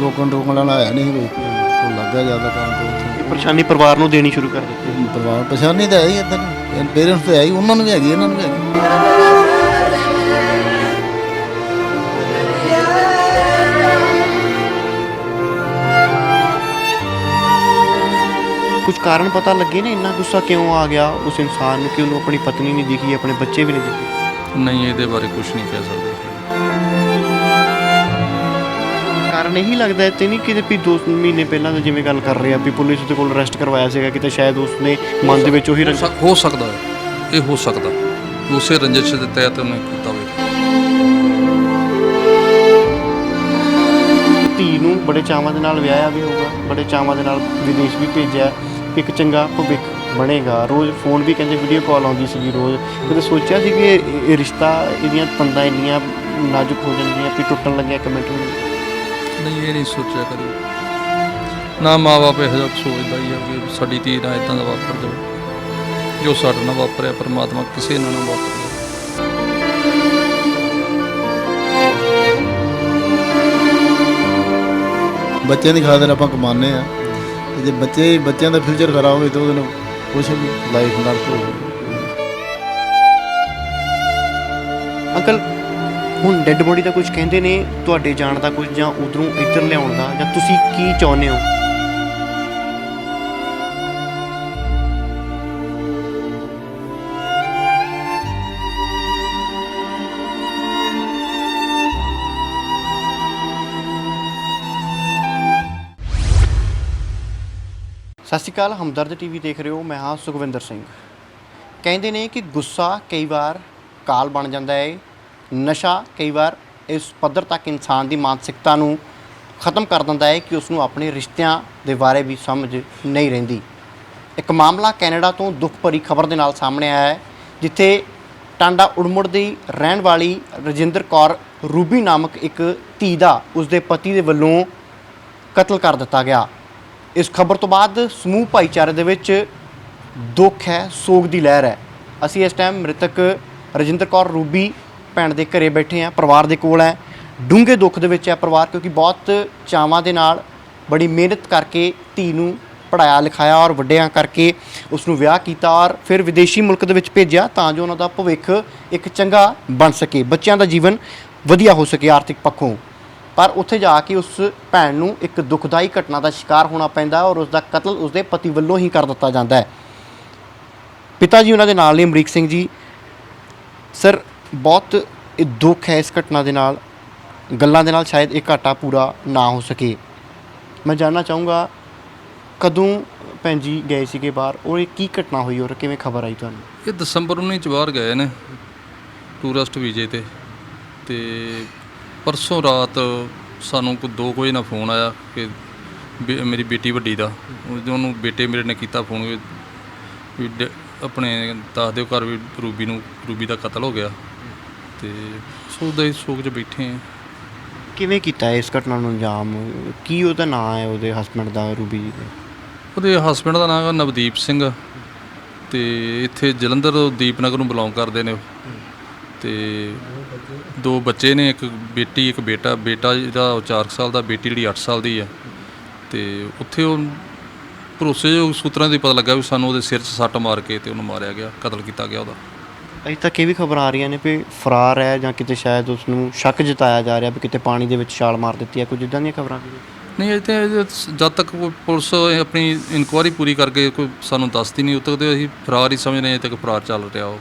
रोकण वाला है नहीं कोई लग गया ज़्यादा काम तो ਇਹ ਪਰੇਸ਼ਾਨੀ ਪਰਿਵਾਰ ਨੂੰ ਦੇਣੀ ਸ਼ੁਰੂ ਕਰ ਦਿੱਤੀ। परिवार परेशानी तो है ही इधर पेरेंट्स तो है ही उन्होंने भी हैगी इन्होंने भी हैगी। ਕੁਝ ਕਾਰਨ ਪਤਾ ਲੱਗੇ ਨੇ ਇੰਨਾ ਗੁੱਸਾ ਕਿਉਂ ਆ ਗਿਆ ਉਸ ਇਨਸਾਨ ਨੂੰ ਕਿ ਉਹਨੂੰ ਆਪਣੀ ਪਤਨੀ ਨਹੀਂ ਦਿਖੀ, ਆਪਣੇ ਬੱਚੇ ਵੀ ਨਹੀਂ ਦਿਖੇ? ਨਹੀਂ, ਇਹਦੇ ਬਾਰੇ ਕੁਝ ਨਹੀਂ ਕਹਿ ਸਕਦੇ। ਕਾਰਨ ਇਹੀ ਲੱਗਦਾ ਹੈ ਤੇ ਨਹੀਂ ਕਿ ਵੀ 2 ਮਹੀਨੇ ਪਹਿਲਾਂ ਤਾਂ ਜਿਵੇਂ ਗੱਲ ਕਰ ਰਹੇ ਆ ਵੀ ਪੁਲਿਸ ਦੇ ਕੋਲ ਅਰੈਸਟ ਕਰਵਾਇਆ ਸੀਗਾ, ਕਿਤੇ ਸ਼ਾਇਦ ਉਸਨੇ ਮਨ ਦੇ ਵਿੱਚ ਉਹੀ ਹੋ ਸਕਦਾ ਹੈ, ਇਹ ਹੋ ਸਕਦਾ ਉਸੇ ਰੰਜਿਸ਼ ਦੇ ਤਹਿਤ ਉਹਨੇ ਕੀਤਾ ਹੋਵੇ। ਧੀ ਨੂੰ ਬੜੇ ਚਾਵਾਂ ਦੇ ਨਾਲ ਵਿਆਹਿਆ ਵੀ ਹੋਊਗਾ, ਬੜੇ ਚਾਵਾਂ ਦੇ ਨਾਲ ਵਿਦੇਸ਼ ਵੀ ਭੇਜਿਆ, ਇੱਕ ਚੰਗਾ ਭਵਿੱਖ ਬਣੇਗਾ। ਰੋਜ਼ ਫੋਨ ਵੀ ਕਹਿੰਦੇ ਵੀਡੀਓ ਕਾਲ ਆਉਂਦੀ ਸੀਗੀ ਰੋਜ਼। ਕਦੇ ਸੋਚਿਆ ਸੀ ਕਿ ਇਹ ਰਿਸ਼ਤਾ, ਇਹਦੀਆਂ ਤੰਦਾਂ ਇੰਨੀਆਂ ਨਾਜ਼ੁਕ ਹੋ ਜਾਣਗੀਆਂ ਵੀ ਟੁੱਟਣ ਲੱਗਿਆ ਇੱਕ ਮਿੰਟ ਵੀ? ਨਹੀਂ, ਇਹ ਨਹੀਂ ਸੋਚਿਆ ਕਦੇ ਨਾ। ਮਾਂ ਬਾਪ ਇਹੋ ਜਿਹਾ ਸੋਚਦਾ ਹੀ ਆ ਕਿ ਸਾਡੀ ਧੀ ਨਾਲ ਇੱਦਾਂ ਦਾ ਵਾਪਰ ਜਾਵੇ ਜੋ ਸਾਡੇ ਨਾਲ ਵਾਪਰਿਆ। ਪਰਮਾਤਮਾ ਕਿਸੇ ਨਾਲ ਨਾ ਵਾਪਰੇ। ਬੱਚਿਆਂ ਦੀ ਖਾਤਰ ਆਪਾਂ ਕਮਾਉਂਦੇ ਆ, ਜੇ ਬੱਚਿਆਂ ਦਾ ਫਿਊਚਰ ਖਰਾਬ ਹੋਵੇ ਤਾਂ ਉਹਦੇ ਨਾਲ ਕੁਛ ਵੀ ਲਾਈਫ ਨਾਲ ਅੰਕਲ ਹੁਣ ਡੈੱਡ ਬੋਡੀ ਦਾ ਕੁਝ ਕਹਿੰਦੇ ਨੇ, ਤੁਹਾਡੇ ਜਾਣ ਦਾ ਕੁਝ ਜਾਂ ਉਧਰੋਂ ਇੱਧਰ ਲਿਆਉਣ ਦਾ, ਜਾਂ ਤੁਸੀਂ ਕੀ ਚਾਹੁੰਦੇ ਹੋ? ਸਤਿ ਸ਼੍ਰੀ ਅਕਾਲ, ਹਮਦਰਦ ਟੀਵੀ ਦੇਖ ਰਹੇ ਹੋ, ਮੈਂ ਹਾਂ ਸੁਖਵਿੰਦਰ ਸਿੰਘ। ਕਹਿੰਦੇ ਨੇ ਕਿ ਗੁੱਸਾ ਕਈ ਵਾਰ ਕਾਲ ਬਣ ਜਾਂਦਾ ਹੈ, ਨਸ਼ਾ ਕਈ ਵਾਰ ਇਸ ਪੱਧਰ ਤੱਕ ਇਨਸਾਨ ਦੀ ਮਾਨਸਿਕਤਾ ਨੂੰ ਖਤਮ ਕਰ ਦਿੰਦਾ ਹੈ ਕਿ ਉਸ ਨੂੰ ਆਪਣੇ ਰਿਸ਼ਤਿਆਂ ਦੇ ਬਾਰੇ ਵੀ ਸਮਝ ਨਹੀਂ ਰਹਿੰਦੀ। ਇੱਕ ਮਾਮਲਾ ਕੈਨੇਡਾ ਤੋਂ ਦੁੱਖ ਭਰੀ ਖਬਰ ਦੇ ਨਾਲ ਸਾਹਮਣੇ ਆਇਆ ਹੈ, ਜਿੱਥੇ ਟਾਂਡਾ ਉੜਮੁੜ ਦੀ ਰਹਿਣ ਵਾਲੀ ਰਜਿੰਦਰ ਕੌਰ ਰੂਬੀ ਨਾਮਕ ਇੱਕ ਧੀ ਦਾ ਉਸਦੇ ਪਤੀ ਦੇ ਵੱਲੋਂ ਕਤਲ ਕਰ ਦਿੱਤਾ ਗਿਆ। ਇਸ ਖਬਰ ਤੋਂ ਬਾਅਦ ਸਮੂਹ ਭਾਈਚਾਰੇ ਦੇ ਵਿੱਚ ਦੁੱਖ ਹੈ, ਸੋਗ ਦੀ ਲਹਿਰ ਹੈ। ਅਸੀਂ ਇਸ ਟਾਈਮ ਮ੍ਰਿਤਕ ਰਜਿੰਦਰ ਕੌਰ ਰੂਬੀ ਭੈਣ ਦੇ ਘਰੇ ਬੈਠੇ ਹਾਂ, ਪਰਿਵਾਰ ਦੇ ਕੋਲ ਹੈ। ਡੂੰਘੇ ਦੁੱਖ ਦੇ ਵਿੱਚ ਹੈ ਪਰਿਵਾਰ, ਕਿਉਂਕਿ ਬਹੁਤ ਚਾਵਾਂ ਦੇ ਨਾਲ ਬੜੀ ਮਿਹਨਤ ਕਰਕੇ ਧੀ ਨੂੰ ਪੜ੍ਹਾਇਆ ਲਿਖਾਇਆ ਔਰ ਵੱਡਿਆਂ ਕਰਕੇ ਉਸ ਨੂੰ ਵਿਆਹ ਕੀਤਾ ਔਰ ਫਿਰ ਵਿਦੇਸ਼ੀ ਮੁਲਕ ਦੇ ਵਿੱਚ ਭੇਜਿਆ ਤਾਂ ਜੋ ਉਹਨਾਂ ਦਾ ਭਵਿੱਖ ਇੱਕ ਚੰਗਾ ਬਣ ਸਕੇ, ਬੱਚਿਆਂ ਦਾ ਜੀਵਨ ਵਧੀਆ ਹੋ ਸਕੇ ਆਰਥਿਕ ਪੱਖੋਂ। ਪਰ ਉੱਥੇ ਜਾ ਕੇ ਉਸ ਭੈਣ ਨੂੰ ਇੱਕ ਦੁਖਦਾਈ ਘਟਨਾ ਦਾ ਸ਼ਿਕਾਰ ਹੋਣਾ ਪੈਂਦਾ ਔਰ ਉਸ ਦਾ ਕਤਲ ਉਸਦੇ ਪਤੀ ਵੱਲੋਂ ਹੀ ਕਰ ਦਿੱਤਾ ਜਾਂਦਾ ਹੈ। ਪਿਤਾ ਜੀ ਉਹਨਾਂ ਦੇ ਨਾਲ ਨੇ, ਅਮਰੀਕ ਸਿੰਘ ਜੀ। ਸਰ, ਬਹੁਤ ਦੁੱਖ ਹੈ ਇਸ ਘਟਨਾ ਦੇ ਨਾਲ, ਗੱਲਾਂ ਦੇ ਨਾਲ ਸ਼ਾਇਦ ਇਹ ਘਾਟਾ ਪੂਰਾ ਨਾ ਹੋ ਸਕੇ। ਮੈਂ ਜਾਣਨਾ ਚਾਹੂੰਗਾ ਕਦੋਂ ਭੈਣ ਜੀ ਗਏ ਸੀਗੇ ਬਾਹਰ, ਔਰ ਇਹ ਕੀ ਘਟਨਾ ਹੋਈ ਔਰ ਕਿਵੇਂ ਖਬਰ ਆਈ ਤੁਹਾਨੂੰ? ਇਹ ਦਸੰਬਰ 19 ਚ ਬਾਹਰ ਗਏ ਨੇ ਟੂਰਿਸਟ ਵੀਜ਼ੇ ਤੇ ਪਰਸੋਂ ਰਾਤ ਸਾਨੂੰ ਕੋਈ 2 ਵਜੇ ਨਾਲ ਫੋਨ ਆਇਆ ਕਿ ਮੇਰੀ ਬੇਟੀ ਵੱਡੀ ਦਾ, ਉਹਨੂੰ ਬੇਟੇ ਮੇਰੇ ਨੇ ਕੀਤਾ ਫੋਨ ਵੀ ਆਪਣੇ ਦੱਸ ਦਿਓ ਘਰ ਵੀ ਰੂਬੀ ਦਾ ਕਤਲ ਹੋ ਗਿਆ। ਤੇ ਸੋਚਦਾ ਹੀ ਸੋਚ 'ਚ ਬੈਠੇ ਹਾਂ। ਕਿਵੇਂ ਕੀਤਾ ਇਸ ਘਟਨਾ ਨੂੰ ਅੰਜਾਮ? ਕੀ ਉਹਦਾ ਨਾਂ ਹੈ ਉਹਦੇ ਹਸਬੈਂਡ ਦਾ, ਰੂਬੀ ਜੀ ਦਾ? ਉਹਦੇ ਹਸਬੈਂਡ ਦਾ ਨਾਮ ਨਵਦੀਪ ਸਿੰਘ ਤੇ ਇੱਥੇ ਜਲੰਧਰ ਦੀਪਨਗਰ ਨੂੰ ਬਿਲੋਂਗ ਕਰਦੇ ਨੇ। ਤੇ 2 ਬੱਚੇ ਨੇ, ਇੱਕ ਬੇਟੀ ਇੱਕ ਬੇਟਾ। ਬੇਟਾ ਜਿਹੜਾ 4 ਸਾਲ ਦਾ, ਬੇਟੀ ਜਿਹੜੀ 8 ਸਾਲ ਦੀ ਆ। ਤੇ ਉੱਥੇ ਉਹ ਭਰੋਸੇਯੋਗ ਸੂਤਰਾਂ ਦੀ ਪਤਾ ਲੱਗਾ ਵੀ ਸਾਨੂੰ ਉਹਦੇ ਸਿਰ 'ਚ ਸੱਟ ਮਾਰ ਕੇ ਤੇ ਉਹਨੂੰ ਮਾਰਿਆ ਗਿਆ, ਕਤਲ ਕੀਤਾ ਗਿਆ ਉਹਦਾ। ਅਜੇ ਤੱਕ ਇਹ ਵੀ ਖਬਰ ਆ ਰਹੀਆਂ ਨੇ ਵੀ ਫਰਾਰ ਹੈ ਜਾਂ ਕਿਤੇ ਸ਼ਾਇਦ ਉਸ ਨੂੰ ਸ਼ੱਕ ਜਤਾਇਆ ਜਾ ਰਿਹਾ ਵੀ ਕਿਤੇ ਪਾਣੀ ਦੇ ਵਿੱਚ ਛਾਲ ਮਾਰ ਦਿੱਤੀ ਹੈ, ਕੁਝ ਇੱਦਾਂ ਦੀਆਂ ਖਬਰਾਂ ਵੀ? ਨਹੀਂ, ਅਜੇ ਤਾਂ ਜਦ ਤੱਕ ਕੋਈ ਪੁਲਿਸ ਆਪਣੀ ਇਨਕੁਆਇਰੀ ਪੂਰੀ ਕਰਕੇ ਕੋਈ ਸਾਨੂੰ ਦੱਸਦੀ ਨਹੀਂ, ਉਦੋਂ ਤੱਕ ਤਾਂ ਅਸੀਂ ਫਰਾਰ ਹੀ ਸਮਝਦੇ, ਅਜੇ ਤੱਕ ਫਰਾਰ ਚੱਲ ਰਿਹਾ ਉਹ।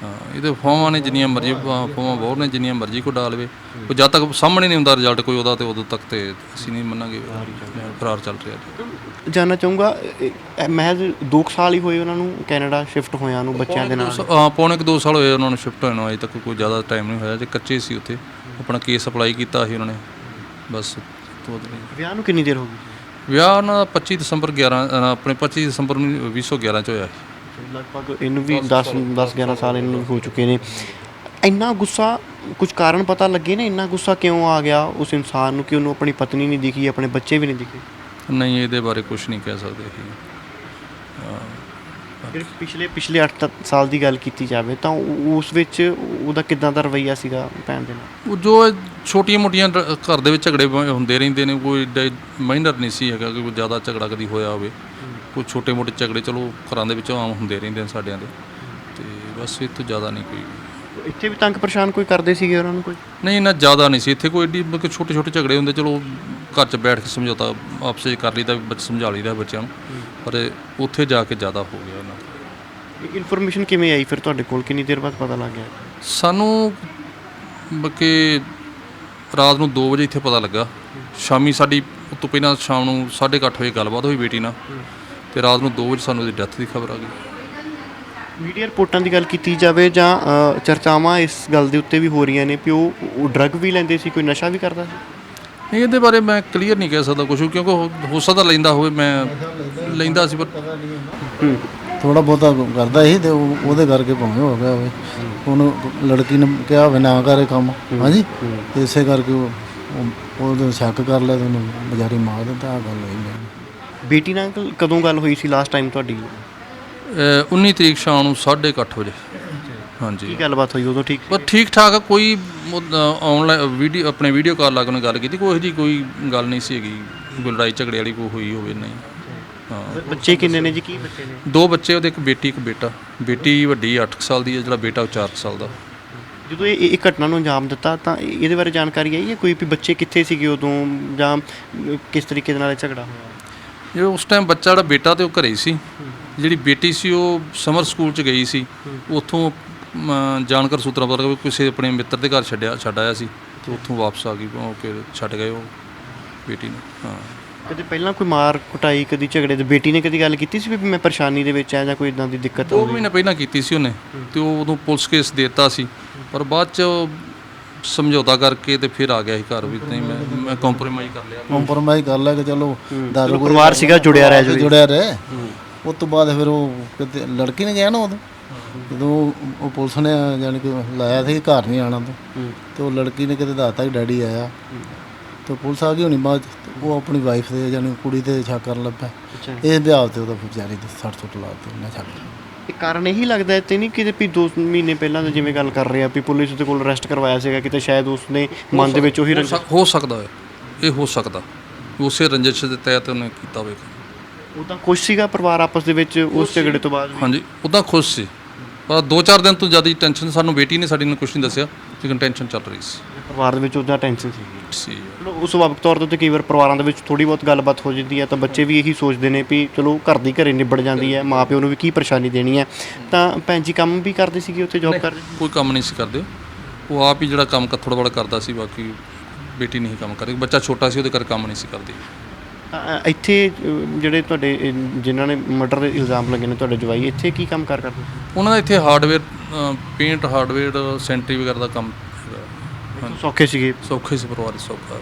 ਹਾਂ, ਇਹਦੇ ਫੋਮਾਂ ਨੇ ਜਿੰਨੀਆਂ ਮਰਜ਼ੀ, ਫੋਮਾਂ ਬਹੁਤ ਨੇ ਜਿੰਨੀਆਂ ਮਰਜ਼ੀ ਕੋਈ ਡਾਲ ਲਵੇ, ਉਹ ਜਦ ਤੱਕ ਸਾਹਮਣੇ ਨਹੀਂ ਹੁੰਦਾ ਰਿਜ਼ਲਟ ਕੋਈ ਉਹਦਾ, ਤੇ ਉਦੋਂ ਤੱਕ ਤੇ ਅਸੀਂ ਨਹੀਂ ਮੰਨਾਂਗੇ ਫਰਾਰ ਚੱਲ ਰਿਹਾ। ਜਾਣਨਾ ਚਾਹੂੰਗਾ, ਮਹਿਜ਼ 2 ਸਾਲ ਹੀ ਹੋਏ ਉਹਨਾਂ ਨੂੰ ਕੈਨੇਡਾ ਸ਼ਿਫਟ ਹੋਇਆਂ ਨੂੰ ਬੱਚਿਆਂ ਦੇ ਨਾਲ? ਹਾਂ, ਪੌਣੇ 2 ਸਾਲ ਹੋਏ ਉਹਨਾਂ ਨੂੰ ਸ਼ਿਫਟ ਹੋਏ ਨੂੰ, ਅਜੇ ਤੱਕ ਕੋਈ ਜ਼ਿਆਦਾ ਟਾਈਮ ਨਹੀਂ ਹੋਇਆ। ਜੇ ਕੱਚੇ ਸੀ ਉੱਥੇ, ਆਪਣਾ ਕੇਸ ਅਪਲਾਈ ਕੀਤਾ ਸੀ ਉਹਨਾਂ ਨੇ, ਬਸ। ਵਿਆਹ ਨੂੰ ਕਿੰਨੀ ਦੇਰ ਹੋ ਗਈ? ਵਿਆਹ ਉਹਨਾਂ ਦਾ 25 ਦਸੰਬਰ 2011 'ਚ ਹੋਇਆ। ਲਗਭਗ ਇਹਨੂੰ ਵੀ 10-11 ਸਾਲ ਇਹਨੂੰ ਹੋ ਚੁੱਕੇ ਨੇ। ਇੰਨਾ ਗੁੱਸਾ, ਕੁਝ ਕਾਰਨ ਪਤਾ ਲੱਗੇ ਨੇ ਇੰਨਾ ਗੁੱਸਾ ਕਿਉਂ ਆ ਗਿਆ ਉਸ ਇਨਸਾਨ ਨੂੰ ਕਿ ਉਹਨੂੰ ਆਪਣੀ ਪਤਨੀ ਨਹੀਂ ਦਿਖੀ, ਆਪਣੇ ਬੱਚੇ ਵੀ ਨਹੀਂ ਦਿਖੇ? ਨਹੀਂ, ਇਹਦੇ ਬਾਰੇ ਕੁਝ ਨਹੀਂ ਕਹਿ ਸਕਦੇ ਅਸੀਂ। ਜਿਹੜੇ ਪਿਛਲੇ 8 ਸਾਲ ਦੀ ਗੱਲ ਕੀਤੀ ਜਾਵੇ ਤਾਂ ਉਸ ਵਿੱਚ ਉਹਦਾ ਕਿੱਦਾਂ ਦਾ ਰਵੱਈਆ ਸੀਗਾ ਭੈਣ ਦੇ ਨਾਲ? ਉਹ ਜੋ ਛੋਟੀਆਂ ਮੋਟੀਆਂ ਘਰ ਦੇ ਵਿੱਚ ਝਗੜੇ ਹੁੰਦੇ ਰਹਿੰਦੇ ਨੇ, ਕੋਈ ਮਾਈਨਰ ਨਹੀਂ ਸੀ ਹੈਗਾ ਕਿ ਕੋਈ ਜ਼ਿਆਦਾ ਝਗੜਾ ਕਦੀ ਹੋਇਆ ਹੋਵੇ। ਕੋਈ ਛੋਟੇ ਮੋਟੇ ਝਗੜੇ ਚਲੋ ਘਰਾਂ ਦੇ ਵਿੱਚ ਆਮ ਹੁੰਦੇ ਰਹਿੰਦੇ ਨੇ ਸਾਡਿਆਂ ਦੇ, ਤੇ ਬਸ ਇਹ ਤੋਂ ਜ਼ਿਆਦਾ ਨਹੀਂ ਕੋਈ। ਇੱਥੇ ਵੀ ਤੰਗ ਪਰੇਸ਼ਾਨ ਕੋਈ ਕਰਦੇ ਸੀਗੇ ਉਹਨਾਂ ਨੂੰ ਕੋਈ? ਨਹੀਂ, ਇੰਨਾ ਜ਼ਿਆਦਾ ਨਹੀਂ ਸੀ ਇੱਥੇ ਕੋਈ ਏਡੀ, ਮਤਲਬ ਛੋਟੇ ਛੋਟੇ ਝਗੜੇ ਹੁੰਦੇ, ਚਲੋ ਘਰ 'ਚ ਬੈਠ ਕੇ ਸਮਝੌਤਾ ਆਪਸ ਵਿੱਚ ਕਰ ਲਈਦਾ, ਸਮਝਾ ਲਈਦਾ ਬੱਚਿਆਂ ਨੂੰ, ਪਰ ਉੱਥੇ ਜਾ ਕੇ ਜ਼ਿਆਦਾ ਹੋ ਗਿਆ ਉਹਨਾਂ ਦਾ। ਇਨਫੋਰਮੇਸ਼ਨ ਕਿਵੇਂ ਆਈ ਫਿਰ ਤੁਹਾਡੇ ਕੋਲ, ਕਿੰਨੀ ਦੇਰ ਬਾਅਦ ਪਤਾ ਲੱਗ ਗਿਆ? ਸਾਨੂੰ ਕਿ ਰਾਤ ਨੂੰ 2 ਵਜੇ ਇੱਥੇ ਪਤਾ ਲੱਗਾ। ਸ਼ਾਮੀ ਸਾਡੀ ਉਸ ਤੋਂ ਪਹਿਲਾਂ ਸ਼ਾਮ ਨੂੰ 8:30 ਵਜੇ ਗੱਲਬਾਤ ਹੋਈ ਬੇਟੀ ਨਾਲ, ਤੇ ਰਾਤ ਨੂੰ 2 ਵਜੇ ਸਾਨੂੰ ਇਹਦੀ ਡੈਥ ਦੀ ਖਬਰ ਆ ਗਈ। ਮੀਡੀਆ ਰਿਪੋਰਟਾਂ ਦੀ ਗੱਲ ਕੀਤੀ ਜਾਵੇ ਜਾਂ ਚਰਚਾਵਾਂ ਇਸ ਗੱਲ ਦੇ ਉੱਤੇ ਵੀ ਹੋ ਰਹੀਆਂ ਨੇ ਕਿ ਉਹ ਡਰੱਗ ਵੀ ਲੈਂਦੇ ਸੀ, ਕੋਈ ਨਸ਼ਾ ਵੀ ਕਰਦਾ ਸੀ? ਨਹੀਂ, ਇਹਦੇ ਬਾਰੇ ਮੈਂ ਕਲੀਅਰ ਨਹੀਂ ਕਹਿ ਸਕਦਾ ਕੁਛ, ਕਿਉਂਕਿ ਹੋ ਸਕਦਾ ਲੈਂਦਾ ਹੋਵੇ, ਮੈਂ ਲੈਂਦਾ ਸੀ ਪਰ ਥੋੜਾ ਬਹੁਤਾ ਕਰਦਾ ਸੀ ਤੇ ਉਹਦੇ ਕਰਕੇ ਭਾਵੇਂ ਹੋ ਗਿਆ ਹੋਵੇ। ਉਹਨੂੰ ਲੜਕੀ ਨੇ ਕਿਹਾ ਹੋਵੇ ਨਾ ਕਰੇ ਕੰਮ, ਹਾਂਜੀ, ਤੇ ਇਸੇ ਕਰਕੇ ਉਹਦੇ ਸ਼ੱਕ ਕਰ ਲਿਆ ਤੇ ਉਹਨੂੰ ਬਜ਼ਾਰੀ ਮਾਰ ਦਿੱਤਾ। ਆਹ ਗੱਲ ਹੋਈ। ਬੇਟੀ ਨਾਲ ਕਦੋਂ ਗੱਲ ਹੋਈ ਸੀ ਲਾਸਟ ਟਾਈਮ ਤੁਹਾਡੀ? 19 ਤਰੀਕ ਸ਼ਾਮ ਨੂੰ 8:30 ਵਜੇ। ਹਾਂਜੀ, ਕੀ ਗੱਲਬਾਤ ਹੋਈ ਉਦੋਂ? ਠੀਕ ਪਰ ਠੀਕ ਠਾਕ ਆ, ਕੋਈ ਆਨਲਾਈਨ ਆਪਣੇ ਵੀਡੀਓ ਕਾਲ ਲਾ ਕੇ ਉਹਨੇ ਗੱਲ ਕੀਤੀ, ਕੋਈ ਇਹੋ ਜਿਹੀ ਕੋਈ ਗੱਲ ਨਹੀਂ ਸੀ ਹੈਗੀ, ਕੋਈ ਲੜਾਈ ਝਗੜੇ ਵਾਲੀ ਕੋਈ ਹੋਈ ਹੋਵੇ, ਨਹੀਂ। ਹਾਂ। ਬੱਚੇ ਕਿੰਨੇ ਨੇ ਜੀ? ਕੀ ਬੱਚੇ ਨੇ? 2 ਬੱਚੇ, ਉਹਦੇ ਇੱਕ ਬੇਟੀ ਇੱਕ ਬੇਟਾ। ਬੇਟੀ ਵੱਡੀ 8 ਸਾਲ ਦੀ ਹੈ, ਜਿਹੜਾ ਬੇਟਾ ਉਹ 4 ਸਾਲ ਦਾ। ਜਦੋਂ ਇਹ ਘਟਨਾ ਨੂੰ ਅੰਜਾਮ ਦਿੱਤਾ ਤਾਂ ਇਹਦੇ ਬਾਰੇ ਜਾਣਕਾਰੀ ਆਈ ਹੈ ਕੋਈ ਵੀ ਬੱਚੇ ਕਿੱਥੇ ਸੀਗੇ ਉਦੋਂ, ਜਾਂ ਕਿਸ ਤਰੀਕੇ ਦੇ ਨਾਲ ਇਹ ਝਗੜਾ ਹੋਇਆ? ਜੇ ਉਸ ਟਾਈਮ ਬੱਚਾ ਜਿਹੜਾ ਬੇਟਾ ਤੇ ਉਹ ਘਰੇ ਸੀ, ਜਿਹੜੀ ਬੇਟੀ ਸੀ ਉਹ ਸਮਰ ਸਕੂਲ 'ਚ ਗਈ ਸੀ। ਉੱਥੋਂ ਜਾਣਕਾਰ ਸੂਤਰਾਂ ਪਤਾ ਲੱਗਾ ਕਿਸੇ ਆਪਣੇ ਮਿੱਤਰ ਦੇ ਘਰ ਛੱਡ ਆਇਆ ਸੀ, ਤੇ ਉੱਥੋਂ ਵਾਪਸ ਆ ਗਈ, ਕਿ ਛੱਡ ਗਏ ਉਹ ਬੇਟੀ ਨੂੰ। ਹਾਂ। ਕਦੇ ਪਹਿਲਾਂ ਕੋਈ ਮਾਰ ਕੁਟਾਈ, ਕਦੀ ਝਗੜੇ, ਤੇ ਬੇਟੀ ਨੇ ਕਦੀ ਗੱਲ ਕੀਤੀ ਸੀ ਵੀ ਮੈਂ ਪਰੇਸ਼ਾਨੀ ਦੇ ਵਿੱਚ ਆ ਜਾਂ ਕੋਈ ਇਦਾਂ ਦੀ ਦਿੱਕਤ? 2 ਮਹੀਨੇ ਪਹਿਲਾਂ ਕੀਤੀ ਸੀ ਉਹਨੇ, ਤੇ ਉਹ ਉਦੋਂ ਪੁਲਿਸ ਕੇਸ ਦੇ ਦਿੱਤਾ ਸੀ, ਪਰ ਬਾਅਦ 'ਚ ਸਮਝੌਤਾ ਕਰਕੇ ਤੇ ਫਿਰ ਆ ਗਿਆ ਸੀ ਘਰ ਵੀ। ਨਹੀਂ, ਮੈਂ ਕੰਪਰੋਮਾਈਜ਼ ਕਰ ਲਿਆ। ਕੰਪਰੋਮਾਈਜ਼ ਕਰ ਲਿਆ ਕਿ ਚਲੋ ਦਾਰੂ ਪਰਿਵਾਰ ਸੀਗਾ ਜੁੜਿਆ ਰਹੇ। ਉਸ ਤੋਂ ਬਾਅਦ ਫਿਰ ਉਹ ਕਿਤੇ ਲੜਕੀ ਨੇ ਗਿਆ ਨਾ, ਉਦੋਂ ਜਦੋਂ ਉਹ ਪੁਲਿਸ ਨੇ ਜਾਣੀ ਕਿ ਲਾਇਆ ਸੀ ਘਰ ਨਹੀਂ ਆਉਣਾ ਤੋਂ, ਤੇ ਉਹ ਲੜਕੀ ਨੇ ਕਿਤੇ ਦੱਸਤਾ ਕਿ ਡੈਡੀ ਆਇਆ, ਤੇ ਪੁਲਿਸ ਆ ਗਈ ਹੋਣੀ ਬਾਅਦ 'ਚ। ਉਹ ਆਪਣੀ ਵਾਈਫ ਦੇ ਜਾਣੀ ਕੁੜੀ 'ਤੇ ਸ਼ੱਕ ਕਰਨ ਲੱਗ ਪਿਆ। ਇਹ ਵਿਆਹ 'ਤੇ ਉਹਦਾ ਵਿਚਾਰੀ ਦੇ 60 ਲਾ ਦਿੱਤੇ ਉਹਨੇ ਛੱਡ। ਇਹ ਕਾਰਨ ਇਹੀ ਲੱਗਦਾ ਤੇ ਨਹੀਂ ਕਿਤੇ ਵੀ 2 ਮਹੀਨੇ ਪਹਿਲਾਂ ਤਾਂ ਜਿਵੇਂ ਗੱਲ ਕਰ ਰਹੇ ਆ ਵੀ ਪੁਲਿਸ ਦੇ ਕੋਲ ਅਰੈਸਟ ਕਰਵਾਇਆ ਸੀਗਾ, ਕਿਤੇ ਸ਼ਾਇਦ ਉਸਨੇ ਮਨ ਦੇ ਵਿੱਚ ਉਹੀ ਹੋ ਸਕਦਾ ਹੈ, ਇਹ ਹੋ ਸਕਦਾ ਉਸੇ ਰੰਜਿਸ਼ ਦੇ ਤਹਿਤ ਉਹਨੇ ਕੀਤਾ ਹੋਵੇਗਾ। ਉੱਦਾਂ ਖੁਸ਼ ਸੀਗਾ ਪਰਿਵਾਰ ਆਪਸ ਦੇ ਵਿੱਚ ਉਸ ਝਗੜੇ ਤੋਂ ਬਾਅਦ? ਹਾਂਜੀ, ਉੱਦਾਂ ਖੁਸ਼ ਸੀ, ਪਰ 2-4 ਦਿਨ ਤੋਂ ਜ਼ਿਆਦਾ ਟੈਨਸ਼ਨ ਸਾਨੂੰ ਬੇਟੀ ਨੇ ਸਾਡੀ ਨੇ ਕੁਛ ਨਹੀਂ ਦੱਸਿਆ, ਲੇਕਿਨ ਟੈਨਸ਼ਨ ਚੱਲ ਰਹੀ ਸੀ ਪਰਿਵਾਰ ਦੇ ਵਿੱਚ। ਉੱਦਾਂ ਟੈਨਸ਼ਨ ਸੀ। ਚਲੋ ਉਸ ਸੁਭਾਵਿਕ ਤੌਰ ਤੇ ਕਈ ਵਾਰ ਪਰਿਵਾਰਾਂ ਦੇ ਵਿੱਚ ਥੋੜ੍ਹੀ ਬਹੁਤ ਗੱਲਬਾਤ ਹੋ ਜਾਂਦੀ ਹੈ ਤਾਂ ਬੱਚੇ ਵੀ ਇਹੀ ਸੋਚਦੇ ਨੇ ਵੀ ਚਲੋ ਘਰ ਦੀ ਘਰੇ ਨਿਬੜ ਜਾਂਦੀ ਹੈ, ਮਾਂ ਪਿਓ ਨੂੰ ਵੀ ਕੀ ਪਰੇਸ਼ਾਨੀ ਦੇਣੀ ਹੈ। ਤਾਂ ਭੈਣ ਜੀ ਕੰਮ ਵੀ ਕਰਦੇ ਸੀਗੇ ਉੱਥੇ, ਜੌਬ ਕਰਦੇ? ਕੋਈ ਕੰਮ ਨਹੀਂ ਸੀ ਕਰਦੇ, ਉਹ ਆਪ ਹੀ ਜਿਹੜਾ ਕੰਮ ਥੋੜ੍ਹਾ ਬੜਾ ਕਰਦਾ ਸੀ, ਬਾਕੀ ਬੇਟੀ ਨਹੀਂ ਕੰਮ ਕਰਦੀ। ਬੱਚਾ ਛੋਟਾ ਸੀ, ਉਹਦੇ ਕਰਕੇ ਕੰਮ ਨਹੀਂ ਸੀ ਕਰਦੀ। ਇੱਥੇ ਜਿਹੜੇ ਤੁਹਾਡੇ ਜਿਨ੍ਹਾਂ ਨੇ ਮਰਡਰ ਦੇ ਇਲਜ਼ਾਮ ਲੱਗੇ ਨੇ ਤੁਹਾਡੇ ਜਵਾਈ, ਇੱਥੇ ਕੀ ਕੰਮ ਕਰਦੇ ਸੀ? ਉਹਨਾਂ ਦਾ ਇੱਥੇ ਹਾਰਡਵੇਅਰ, ਪੇਂਟ ਹਾਰਡਵੇਅਰ, ਸੈਂਟਰੀ ਵਗੈਰਾ ਦਾ ਕੰਮ ਹੈਗਾ। ਸੌਖੇ ਸੀਗੇ? ਸੌਖੇ ਸੀ, ਪਰਿਵਾਰ ਸੌਖਾ।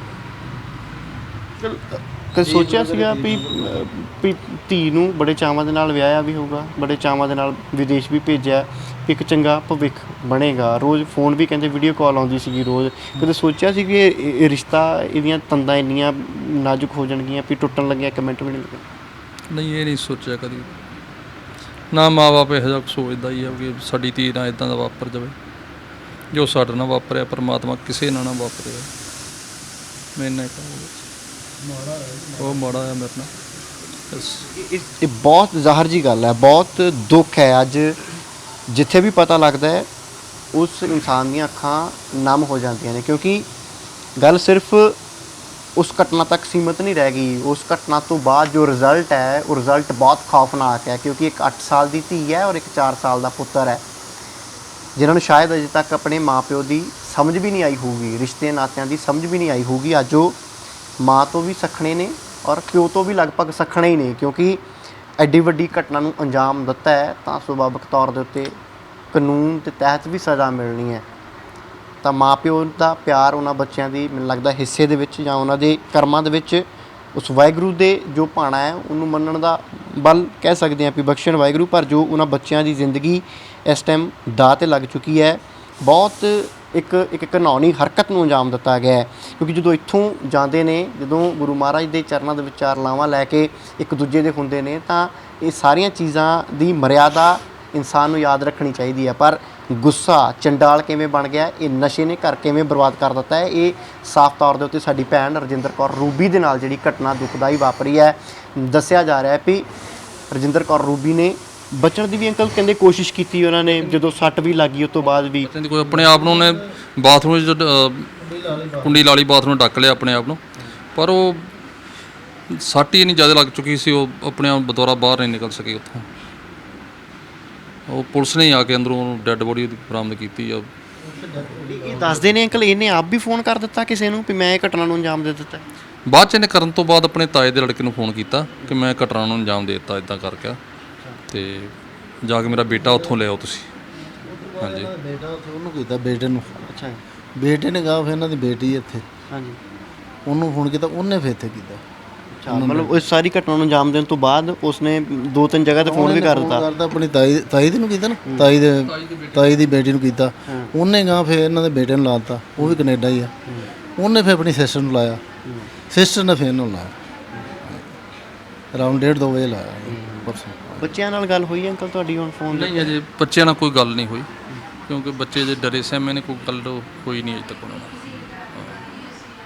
ਕਦੇ ਸੋਚਿਆ ਸੀਗਾ ਵੀ ਧੀ ਨੂੰ ਬੜੇ ਚਾਵਾਂ ਦੇ ਨਾਲ ਵਿਆਹਿਆ ਵੀ ਹੋਊਗਾ, ਬੜੇ ਚਾਵਾਂ ਦੇ ਨਾਲ ਵਿਦੇਸ਼ ਵੀ ਭੇਜਿਆ, ਇੱਕ ਚੰਗਾ ਭਵਿੱਖ ਬਣੇਗਾ? ਰੋਜ਼ ਫੋਨ ਵੀ ਕਹਿੰਦੇ ਵੀਡੀਓ ਕਾਲ ਆਉਂਦੀ ਸੀਗੀ ਰੋਜ਼। ਕਦੇ ਸੋਚਿਆ ਸੀ ਕਿ ਇਹ ਰਿਸ਼ਤਾ, ਇਹਦੀਆਂ ਤੰਦਾਂ ਇੰਨੀਆਂ ਨਾਜ਼ੁਕ ਹੋ ਜਾਣਗੀਆਂ ਵੀ ਟੁੱਟਣ ਲੱਗਿਆ ਇੱਕ ਮਿੰਟ ਵੀ ਨਹੀਂ ਲੱਗਣਾ? ਨਹੀਂ, ਇਹ ਨਹੀਂ ਸੋਚਿਆ ਕਦੀ। ਨਾ ਮਾਂ ਬਾਪ ਇਹੋ ਜਿਹਾ ਸੋਚਦਾ ਹੀ ਆ ਕਿ ਸਾਡੀ ਧੀ ਨਾਲ ਇੱਦਾਂ ਦਾ ਵਾਪਰ ਜਾਵੇ। ਜੋ ਸਾਡੇ ਨਾਲ ਵਾਪਰਿਆ, ਪਰਮਾਤਮਾ ਕਿਸੇ ਨਾਲ ਨਾ ਵਾਪਰਿਆ। ਮੈਂ ਇੰਨਾ ਉਹ ਮਾੜਾ ਆ ਮੇਰੇ ਨਾਲ। ਇਹ ਬਹੁਤ ਜ਼ਾਹਰ ਜੀ ਗੱਲ ਹੈ, ਬਹੁਤ ਦੁੱਖ ਹੈ। ਅੱਜ ਜਿੱਥੇ ਵੀ ਪਤਾ ਲੱਗਦਾ ਹੈ ਉਸ ਇਨਸਾਨ ਦੀਆਂ ਅੱਖਾਂ ਨਮ ਹੋ ਜਾਂਦੀਆਂ ਨੇ, ਕਿਉਂਕਿ ਗੱਲ ਸਿਰਫ ਉਸ ਘਟਨਾ ਤੱਕ ਸੀਮਤ ਨਹੀਂ ਰਹਿ ਗਈ। ਉਸ ਘਟਨਾ ਤੋਂ ਬਾਅਦ ਜੋ ਰਿਜ਼ਲਟ ਹੈ ਉਹ ਰਿਜ਼ਲਟ ਬਹੁਤ ਖੌਫਨਾਕ ਹੈ, ਕਿਉਂਕਿ ਇੱਕ 8 ਸਾਲ ਦੀ ਧੀ ਹੈ ਔਰ ਇੱਕ 4 ਸਾਲ ਦਾ ਪੁੱਤਰ ਹੈ, ਜਿਨ੍ਹਾਂ ਨੂੰ ਸ਼ਾਇਦ ਅਜੇ ਤੱਕ ਆਪਣੇ ਮਾਪਿਓ ਦੀ ਸਮਝ ਵੀ ਨਹੀਂ ਆਈ ਹੋਊਗੀ, ਰਿਸ਼ਤੇ ਨਾਤਿਆਂ ਦੀ ਸਮਝ ਵੀ ਨਹੀਂ ਆਈ ਹੋਊਗੀ। ਅੱਜ ਉਹ ਮਾਂ ਤੋਂ ਵੀ ਸੱਖਣੇ ਨੇ ਔਰ ਪਿਓ ਤੋਂ ਵੀ ਲਗਭਗ ਸੱਖਣੇ ਹੀ ਨੇ, ਕਿਉਂਕਿ ਐਡੀ ਵੱਡੀ ਘਟਨਾ ਨੂੰ ਅੰਜਾਮ ਦਿੱਤਾ ਹੈ ਤਾਂ ਸੁਭਾਵਿਕ ਤੌਰ ਦੇ ਉੱਤੇ ਕਾਨੂੰਨ ਦੇ ਤਹਿਤ ਵੀ ਸਜ਼ਾ ਮਿਲਣੀ ਹੈ। ਤਾਂ ਮਾਂ ਪਿਓ ਦਾ ਪਿਆਰ ਉਹਨਾਂ ਬੱਚਿਆਂ ਦੀ ਮੈਨੂੰ ਲੱਗਦਾ ਹਿੱਸੇ ਦੇ ਵਿੱਚ ਜਾਂ ਉਹਨਾਂ ਦੇ ਕਰਮਾਂ ਦੇ ਵਿੱਚ ਉਸ ਵਾਹਿਗੁਰੂ ਦੇ ਜੋ ਭਾਣਾ ਹੈ ਉਹਨੂੰ ਮੰਨਣ ਦਾ ਬਲ ਕਹਿ ਸਕਦੇ ਹਾਂ ਵੀ ਬਖਸ਼ਣ ਵਾਹਿਗੁਰੂ। ਪਰ ਜੋ ਉਹਨਾਂ ਬੱਚਿਆਂ ਦੀ ਜ਼ਿੰਦਗੀ ਇਸ ਟਾਈਮ ਦਾਅ 'ਤੇ ਲੱਗ ਚੁੱਕੀ ਹੈ, ਬਹੁਤ ਇੱਕ ਇੱਕ ਘਿਨੌਣੀ ਹਰਕਤ ਨੂੰ ਅੰਜਾਮ ਦਿੱਤਾ ਗਿਆ ਹੈ। ਕਿਉਂਕਿ ਜਦੋਂ ਇੱਥੋਂ ਜਾਂਦੇ ਨੇ, ਜਦੋਂ ਗੁਰੂ ਮਹਾਰਾਜ ਦੇ ਚਰਨਾਂ ਦੇ ਵਿੱਚ ਚਾਰ ਲਾਵਾਂ ਲੈ ਕੇ ਇੱਕ ਦੂਜੇ ਦੇ ਹੁੰਦੇ ਨੇ, ਤਾਂ ਇਹ ਸਾਰੀਆਂ ਚੀਜ਼ਾਂ ਦੀ ਮਰਿਆਦਾ ਇਨਸਾਨ ਨੂੰ ਯਾਦ ਰੱਖਣੀ ਚਾਹੀਦੀ ਹੈ। ਪਰ ਗੁੱਸਾ ਚੰਡਾਲ ਕਿਵੇਂ ਬਣ ਗਿਆ, ਇਹ ਨਸ਼ੇ ਨੇ ਘਰ ਕਿਵੇਂ ਬਰਬਾਦ ਕਰ ਦਿੱਤਾ ਹੈ, ਇਹ ਸਾਫ਼ ਤੌਰ ਦੇ ਉੱਤੇ ਸਾਡੀ ਭੈਣ ਰਜਿੰਦਰ ਕੌਰ ਰੂਬੀ ਦੇ ਨਾਲ ਜਿਹੜੀ ਘਟਨਾ ਦੁਖਦਾਈ ਵਾਪਰੀ ਹੈ। ਦੱਸਿਆ ਜਾ ਰਿਹਾ ਹੈ ਵੀ ਰਜਿੰਦਰ ਕੌਰ ਰੂਬੀ ਨੇ ਬਚਣ ਦੀ ਵੀ ਅੰਕਲ ਕਹਿੰਦੇ ਕੋਸ਼ਿਸ਼ ਕੀਤੀ ਉਹਨਾਂ ਨੇ, ਜਦੋਂ ਸੱਟ ਵੀ ਲੱਗੀ ਉਸ ਤੋਂ ਬਾਅਦ ਵੀ ਕਹਿੰਦੀ ਕੋਈ ਆਪਣੇ ਆਪ ਨੂੰ ਉਹਨੇ ਬਾਥਰੂਮ 'ਚ ਕੁੰਡੀ ਲਾ ਲਈ, ਬਾਥਰੂਮ ਢੱਕ ਲਿਆ ਆਪਣੇ ਆਪ ਨੂੰ, ਪਰ ਉਹ ਸੱਟ ਹੀ ਇੰਨੀ ਜ਼ਿਆਦਾ ਲੱਗ ਚੁੱਕੀ ਸੀ, ਉਹ ਆਪਣੇ ਆਪ ਦੁਬਾਰਾ ਬਾਹਰ ਨਹੀਂ ਨਿਕਲ ਸਕੀ ਉੱਥੋਂ। ਉਹ ਪੁਲਿਸ ਨੇ ਆ ਕੇ ਅੰਦਰੋਂ ਉਹਨੂੰ ਡੈੱਡ ਬੋਡੀ ਉਹਦੀ ਬਰਾਮਦ ਕੀਤੀ ਆ। ਇਹ ਦੱਸਦੇ ਨੇ ਅੰਕਲ ਇਹਨੇ ਆਪ ਵੀ ਫੋਨ ਕਰ ਦਿੱਤਾ ਕਿਸੇ ਨੂੰ ਵੀ ਮੈਂ ਇਹ ਘਟਨਾ ਨੂੰ ਅੰਜਾਮ ਦੇ ਦਿੱਤਾ। ਬਾਅਦ 'ਚ ਇਹਨੇ ਕਰਨ ਤੋਂ ਬਾਅਦ ਆਪਣੇ ਤਾਏ ਦੇ ਲੜਕੇ ਨੂੰ ਫੋਨ ਕੀਤਾ ਕਿ ਮੈਂ ਘਟਨਾ ਨੂੰ ਅੰਜਾਮ ਦੇ ਦਿੱਤਾ ਇੱਦਾਂ ਕਰਕੇ, ਤੇ ਜਾ ਕੇ ਮੇਰਾ ਬੇਟਾ ਉੱਥੋਂ ਲਿਆਓ ਤੁਸੀਂ। ਹਾਂਜੀ, ਬੇਟਾ ਉੱਥੇ ਉਹਨੂੰ ਕੀਤਾ, ਬੇਟੇ ਨੂੰ। ਅੱਛਾ ਬੇਟੇ ਨੇ ਕਹਾ ਫਿਰ ਇਹਨਾਂ ਦੀ ਬੇਟੀ ਇੱਥੇ, ਹਾਂਜੀ, ਉਹਨੂੰ ਫੋਨ ਕੀਤਾ, ਉਹਨੇ ਫਿਰ ਇੱਥੇ ਕੀਤਾ। ਮਤਲਬ ਉਸ ਸਾਰੀ ਘਟਨਾ ਨੂੰ ਅੰਜਾਮ ਦੇਣ ਤੋਂ ਬਾਅਦ ਉਸਨੇ 2-3 ਜਗ੍ਹਾ ਤੇ ਫੋਨ ਵੀ ਕਰ ਦਿੱਤਾ। ਕਰਦਾ ਆਪਣੀ ਤਾਈ ਦੇ ਨੂੰ ਕੀਤਾ ਨਾ, ਤਾਈ ਦੀ ਬੇਟੀ ਨੂੰ ਕੀਤਾ। ਉਹਨੇ ਗਾ ਫਿਰ ਇਹਨਾਂ ਦੇ ਬੇਟੇ ਨੂੰ ਲਾਤਾ, ਉਹ ਵੀ ਕੈਨੇਡਾ ਹੀ ਆ। ਉਹਨੇ ਫਿਰ ਆਪਣੀ ਸਿਸਟਰ ਨੂੰ ਲਾਇਆ, ਸਿਸਟਰ ਨੇ ਫਿਰ ਇਹਨੂੰ ਲਾਇਆ। ਅਰਾਊਂਡ 1:30-2 ਵਜੇ ਲਾਇਆ ਪਰਸੋਂ। ਬੱਚਿਆਂ ਨਾਲ ਗੱਲ ਹੋਈ ਅੰਕਲ ਤੁਹਾਡੀ ਹੁਣ ਫੋਨ ਤੇ? ਨਹੀਂ, ਅਜੇ ਬੱਚਿਆਂ ਨਾਲ ਕੋਈ ਗੱਲ ਨਹੀਂ ਹੋਈ, ਕਿਉਂਕਿ ਬੱਚੇ ਜੇ ਡਰੇ ਸਹਿਮੇ ਨੇ, ਕੋਈ ਗੱਲ ਹੋਈ ਨਹੀਂ ਅਜੇ ਤੱਕ ਉਹਨਾਂ ਨਾਲ।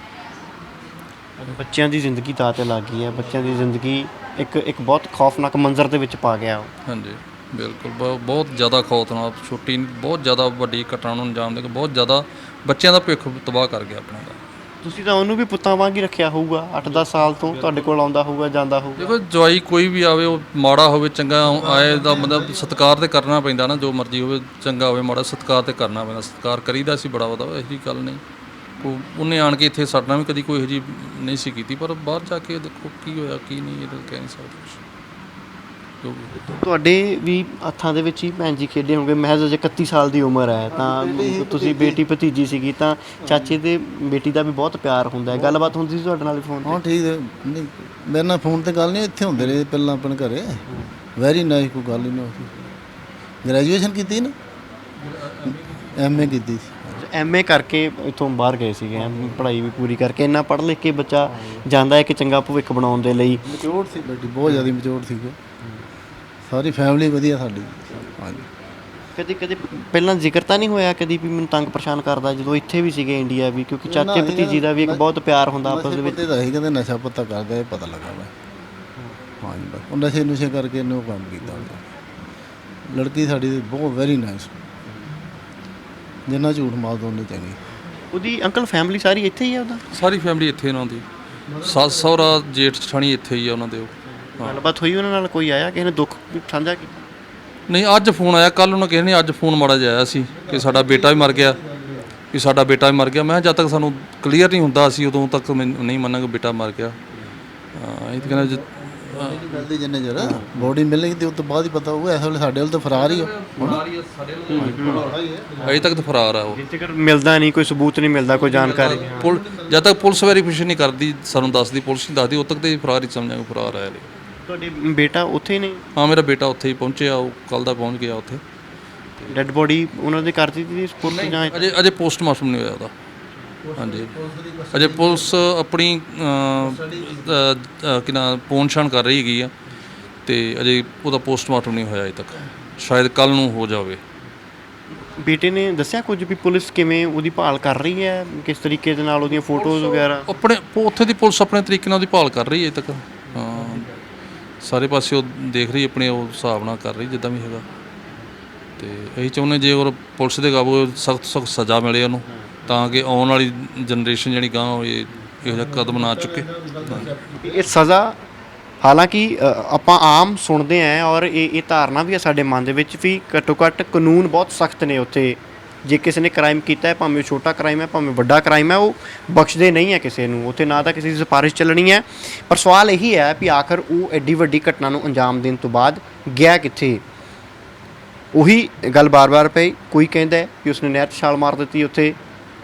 ਬੱਚਿਆਂ ਦੀ ਜ਼ਿੰਦਗੀ ਤਾਂ ਤੇ ਲੱਗ ਗਈ ਹੈ, ਬੱਚਿਆਂ ਦੀ ਜ਼ਿੰਦਗੀ ਇੱਕ ਬਹੁਤ ਖੌਫਨਾਕ ਮੰਜ਼ਰ ਦੇ ਵਿੱਚ ਪਾ ਗਿਆ ਉਹ। ਹਾਂਜੀ ਬਿਲਕੁਲ, ਬਹੁਤ ਜ਼ਿਆਦਾ ਖੌਫਨਾਕ, ਛੋਟੀ ਬਹੁਤ ਜ਼ਿਆਦਾ ਵੱਡੀ ਘਟਨਾ ਨੂੰ ਅੰਜਾਮ ਦੇ ਕੇ ਬਹੁਤ ਜ਼ਿਆਦਾ ਬੱਚਿਆਂ ਦਾ ਭਵਿੱਖ ਤਬਾਹ ਕਰ ਗਿਆ ਆਪਣੇ ਦਾ। ਤੁਸੀਂ ਤਾਂ ਉਹਨੂੰ ਵੀ ਪੁੱਤਾਂ ਵਾਂਗ ਹੀ ਰੱਖਿਆ ਹੋਊਗਾ, 8-10 ਸਾਲ ਤੋਂ ਤੁਹਾਡੇ ਕੋਲ ਆਉਂਦਾ ਹੋਊਗਾ, ਜਾਂਦਾ ਹੋਊਗਾ। ਦੇਖੋ ਜਵਾਈ ਕੋਈ ਵੀ ਆਵੇ, ਉਹ ਮਾੜਾ ਹੋਵੇ ਚੰਗਾ ਆਏ ਦਾ ਮਤਲਬ ਸਤਿਕਾਰ ਤੇ ਕਰਨਾ ਪੈਂਦਾ ਨਾ, ਜੋ ਮਰਜ਼ੀ ਹੋਵੇ, ਚੰਗਾ ਹੋਵੇ ਮਾੜਾ, ਸਤਿਕਾਰ ਤੇ ਕਰਨਾ ਪੈਂਦਾ। ਸਤਿਕਾਰ ਕਰੀਦਾ ਸੀ ਬੜਾ ਉਹਦਾ, ਇਹੋ ਜਿਹੀ ਗੱਲ ਨਹੀਂ। ਉਹਨੇ ਆਣ ਕੇ ਇੱਥੇ ਸਾਡਾ ਵੀ ਕਦੀ ਕੋਈ ਇਹੋ ਜਿਹੀ ਨਹੀਂ ਸੀ ਕੀਤੀ, ਪਰ ਬਾਹਰ ਜਾ ਕੇ ਦੇਖੋ ਕੀ ਹੋਇਆ ਕੀ ਨਹੀਂ, ਇਹ ਤਾਂ ਕਹਿ ਨਹੀਂ ਸਕਦੇ ਕੁਛ। ਤੁਹਾਡੇ ਵੀ ਹੱਥਾਂ ਦੇ ਵਿੱਚ ਹੀ ਭੈਣ ਜੀ ਖੇਡੇ ਹੋਣਗੇ, ਮਹਿਜ਼ ਅਜੇ 31 ਸਾਲ ਦੀ ਉਮਰ ਹੈ, ਤਾਂ ਤੁਸੀਂ ਬੇਟੀ ਭਤੀਜੀ ਸੀਗੀ, ਤਾਂ ਚਾਚੇ ਦੇ ਬੇਟੀ ਦਾ ਵੀ ਬਹੁਤ ਪਿਆਰ ਹੁੰਦਾ ਹੈ। ਗੱਲਬਾਤ ਹੁੰਦੀ ਸੀ ਤੁਹਾਡੇ ਨਾਲ ਫੋਨ ਤੇ? ਹਾਂ ਠੀਕ ਹੈ, ਨਹੀਂ ਮੇਰੇ ਨਾਲ ਫੋਨ ਤੇ ਗੱਲ ਨਹੀਂ, ਇੱਥੇ ਹੁੰਦੇ ਰਹੇ ਪਹਿਲਾਂ ਆਪਣੇ ਘਰੇ। ਵੈਰੀ ਨਾਈਸ, ਕੋਈ ਗੱਲ ਹੀ ਨਹੀਂ ਹੋਈ। ਗ੍ਰੈਜੂਏਸ਼ਨ ਕੀਤੀ ਨਾ, MA ਕੀਤੀ ਸੀ। MA ਕਰਕੇ ਇੱਥੋਂ ਬਾਹਰ ਗਏ ਸੀਗੇ, ਪੜ੍ਹਾਈ ਵੀ ਪੂਰੀ ਕਰਕੇ। ਇੰਨਾ ਪੜ੍ਹ ਲਿਖ ਕੇ ਬੱਚਾ ਜਾਂਦਾ ਹੈ ਕਿ ਚੰਗਾ ਭਵਿੱਖ ਬਣਾਉਣ ਦੇ ਲਈ। ਮੈਚੋਰ ਸੀ ਬੇਟੀ, ਬਹੁਤ ਜ਼ਿਆਦਾ ਮੈਚੋਰ ਸੀ। ਸਾਰੀ ਫੈਮਿਲੀ ਵਧੀਆ ਸਾਡੀ। ਹਾਂਜੀ, ਕਦੇ ਪਹਿਲਾਂ ਜ਼ਿਕਰ ਤਾਂ ਨਹੀਂ ਹੋਇਆ ਕਦੀ ਵੀ ਮੈਨੂੰ ਤੰਗ ਪਰੇਸ਼ਾਨ ਕਰਦਾ, ਜਦੋਂ ਇੱਥੇ ਵੀ ਸੀਗੇ ਇੰਡੀਆ ਵੀ? ਕਿਉਂਕਿ ਚਾਚੇ ਭਤੀਜੀ ਦਾ ਵੀ ਇੱਕ ਬਹੁਤ ਪਿਆਰ ਹੁੰਦਾ ਆਪਸ ਦੇ ਵਿੱਚ। ਹੀ ਕਹਿੰਦੇ ਨਸ਼ਾ ਪੱਤਾ ਕਰਦਾ, ਇਹ ਪਤਾ ਲੱਗਾ ਵਾ। ਹਾਂਜੀ, ਬਸ ਉਹ ਨਸ਼ੇ ਕਰਕੇ ਇਹਨੇ ਉਹ ਕੰਮ ਕੀਤਾ। ਲੜਕੀ ਸਾਡੀ ਬਹੁਤ ਵੈਰੀ ਨਾਈਸ, ਜਿੰਨਾ ਝੂਠ ਮਾਰਦਾ ਉਹਨੇ ਚੰਗੀ। ਉਹਦੀ ਅੰਕਲ ਫੈਮਿਲੀ ਸਾਰੀ ਇੱਥੇ ਹੀ ਆ? ਉਹਦਾ ਸਾਰੀ ਫੈਮਿਲੀ ਇੱਥੇ ਉਹਨਾਂ ਦੀ, ਸੱਸ ਸਹੁਰਾ ਜੇਠ ਜਠਾਣੀ ਇੱਥੇ ਹੀ ਆ ਉਹਨਾਂ ਦੇ। ਗੱਲਬਾਤ ਹੋਈ ਉਹਨਾਂ ਨਾਲ? ਕੋਈ ਆਇਆ ਕਿਸੇ ਨੇ ਦੁੱਖ ਸਾਂਝਾ ਕੀਤਾ? ਨਹੀਂ, ਅੱਜ ਫੋਨ ਆਇਆ, ਕੱਲ੍ਹ ਉਹਨਾਂ ਕਿਸੇ ਨੇ ਅੱਜ ਫੋਨ ਮਾੜਾ ਜਿਹਾ ਆਇਆ ਸੀ ਕਿ ਸਾਡਾ ਬੇਟਾ ਵੀ ਮਰ ਗਿਆ, ਕਿ ਸਾਡਾ ਬੇਟਾ ਵੀ ਮਰ ਗਿਆ। ਮੈਂ ਜਦ ਤੱਕ ਸਾਨੂੰ ਕਲੀਅਰ ਨਹੀਂ ਹੁੰਦਾ ਸੀ ਉਦੋਂ ਤੱਕ ਮੈਂ ਨਹੀਂ ਮੰਨਾਂਗਾ ਬੇਟਾ ਮਰ ਗਿਆ। ਇਹ ਤਾਂ ਕਹਿੰਦਾ ਮਿਲਦੀ ਜਿੰਨੇ ਜਰ ਬੋਡੀ ਮਿਲੇਗੀ ਤੇ ਉਸ ਤੋਂ ਬਾਅਦ ਹੀ ਪਤਾ ਹੋਊਗਾ। ਇਸ ਵੇਲੇ ਸਾਡੇ ਵੱਲ ਤਾਂ ਫਰਾਰ ਹੀ ਆ, ਅਜੇ ਤੱਕ ਤਾਂ ਫਰਾਰ ਆ ਉਹ। ਜੇਕਰ ਮਿਲਦਾ ਨਹੀਂ, ਕੋਈ ਸਬੂਤ ਨਹੀਂ ਮਿਲਦਾ, ਕੋਈ ਜਾਣਕਾਰੀ, ਜਦ ਤੱਕ ਪੁਲਿਸ ਵੈਰੀਫਿਕੇਸ਼ਨ ਨਹੀਂ ਕਰਦੀ, ਸਾਨੂੰ ਦੱਸਦੀ, ਪੁਲਿਸ ਨਹੀਂ ਦੱਸਦੀ, ਉਦੋਂ ਤੱਕ ਤੇ ਫਰਾਰ ਹੀ ਸਮਝਾਂਗੇ ਫਰਾਰ ਆਇਆ। ਤੁਹਾਡੇ ਬੇਟਾ ਉੱਥੇ ਹੀ ਨੇ? ਹਾਂ, ਮੇਰਾ ਬੇਟਾ ਉੱਥੇ ਹੀ ਪਹੁੰਚਿਆ, ਉਹ ਕੱਲ੍ਹ ਦਾ ਪਹੁੰਚ ਗਿਆ ਉੱਥੇ। ਡੈੱਡ ਬੋਡੀ ਉਹਨਾਂ ਦੇ ਕਰ ਦਿੱਤੀ ਸਪੁਰਦ ਜਾਂ? ਅਜੇ ਪੋਸਟਮਾਰਟਮ ਨਹੀਂ ਹੋਇਆ ਉਹਦਾ। ਹਾਂਜੀ, ਅਜੇ ਪੁਲਿਸ ਆਪਣੀ ਕੀ ਨਾ ਪਹੁੰਚਾਣ ਕਰ ਰਹੀ ਹੈਗੀ ਆ, ਤੇ ਅਜੇ ਉਹਦਾ ਪੋਸਟਮਾਰਟਮ ਨਹੀਂ ਹੋਇਆ ਅਜੇ ਤੱਕ, ਸ਼ਾਇਦ ਕੱਲ੍ਹ ਨੂੰ ਹੋ ਜਾਵੇ। ਬੇਟੇ ਨੇ ਦੱਸਿਆ ਕੁਝ ਵੀ ਪੁਲਿਸ ਕਿਵੇਂ ਉਹਦੀ ਭਾਲ ਕਰ ਰਹੀ ਹੈ, ਕਿਸ ਤਰੀਕੇ ਦੇ ਨਾਲ ਉਹਦੀਆਂ ਫੋਟੋਜ਼ ਵਗੈਰਾ? ਆਪਣੇ ਉੱਥੇ ਦੀ ਪੁਲਿਸ ਆਪਣੇ ਤਰੀਕੇ ਨਾਲ ਉਹਦੀ ਭਾਲ ਕਰ ਰਹੀ ਹੈ ਅਜੇ ਤੱਕ। ਹਾਂ, ਸਾਰੇ ਪਾਸੇ ਉਹ ਦੇਖ ਰਹੀ, ਆਪਣੇ ਉਹ ਹਿਸਾਬ ਨਾਲ ਕਰ ਰਹੀ ਜਿੱਦਾਂ ਵੀ ਹੈਗਾ। ਤੇ ਅਸੀਂ ਚਾਹੁੰਦੇ ਜੇ ਉਹ ਪੁਲਿਸ ਦੇ ਕਾਬੂ ਸਖਤ ਸਜ਼ਾ ਮਿਲੇ ਉਹਨੂੰ, ਤਾਂ ਕਿ ਆਉਣ ਵਾਲੀ ਜਨਰੇਸ਼ਨ ਜਿਹੜੀ ਗਾਂਹ ਹੋਏ ਇਹੋ ਜਿਹਾ ਕਦਮ ਨਾ ਚੁੱਕੇ। ਇਹ ਸਜ਼ਾ ਹਾਲਾਂਕਿ ਆਪਾਂ ਆਮ ਸੁਣਦੇ ਆਂ, ਔਰ ਇਹ ਧਾਰਨਾ ਵੀ ਹੈ ਸਾਡੇ ਮਨ ਦੇ ਵਿੱਚ ਵੀ ਘੱਟੋ ਘੱਟ ਕਾਨੂੰਨ ਬਹੁਤ ਸਖਤ ਨੇ ਉੱਥੇ। ਜੇ ਕਿਸੇ ਨੇ ਕ੍ਰਾਈਮ ਕੀਤਾ ਹੈ, ਭਾਵੇਂ ਛੋਟਾ ਕ੍ਰਾਈਮ ਹੈ ਭਾਵੇਂ ਵੱਡਾ ਕ੍ਰਾਈਮ ਹੈ, ਉਹ ਬਖਸ਼ਦੇ ਨਹੀਂ ਹੈ ਕਿਸੇ ਨੂੰ ਉੱਥੇ, ਨਾ ਤਾਂ ਕਿਸੇ ਦੀ ਸਿਫਾਰਿਸ਼ ਚੱਲਣੀ ਹੈ। ਪਰ ਸਵਾਲ ਇਹੀ ਹੈ ਵੀ ਆਖਰ ਉਹ ਐਡੀ ਵੱਡੀ ਘਟਨਾ ਨੂੰ ਅੰਜਾਮ ਦੇਣ ਤੋਂ ਬਾਅਦ ਗਿਆ ਕਿੱਥੇ? ਉਹੀ ਗੱਲ ਬਾਰ-ਬਾਰ ਪਈ, ਕੋਈ ਕਹਿੰਦਾ ਕਿ ਉਸਨੇ ਨਹਿਰ 'ਚ ਛਾਲ ਮਾਰ ਦਿੱਤੀ ਉੱਥੇ,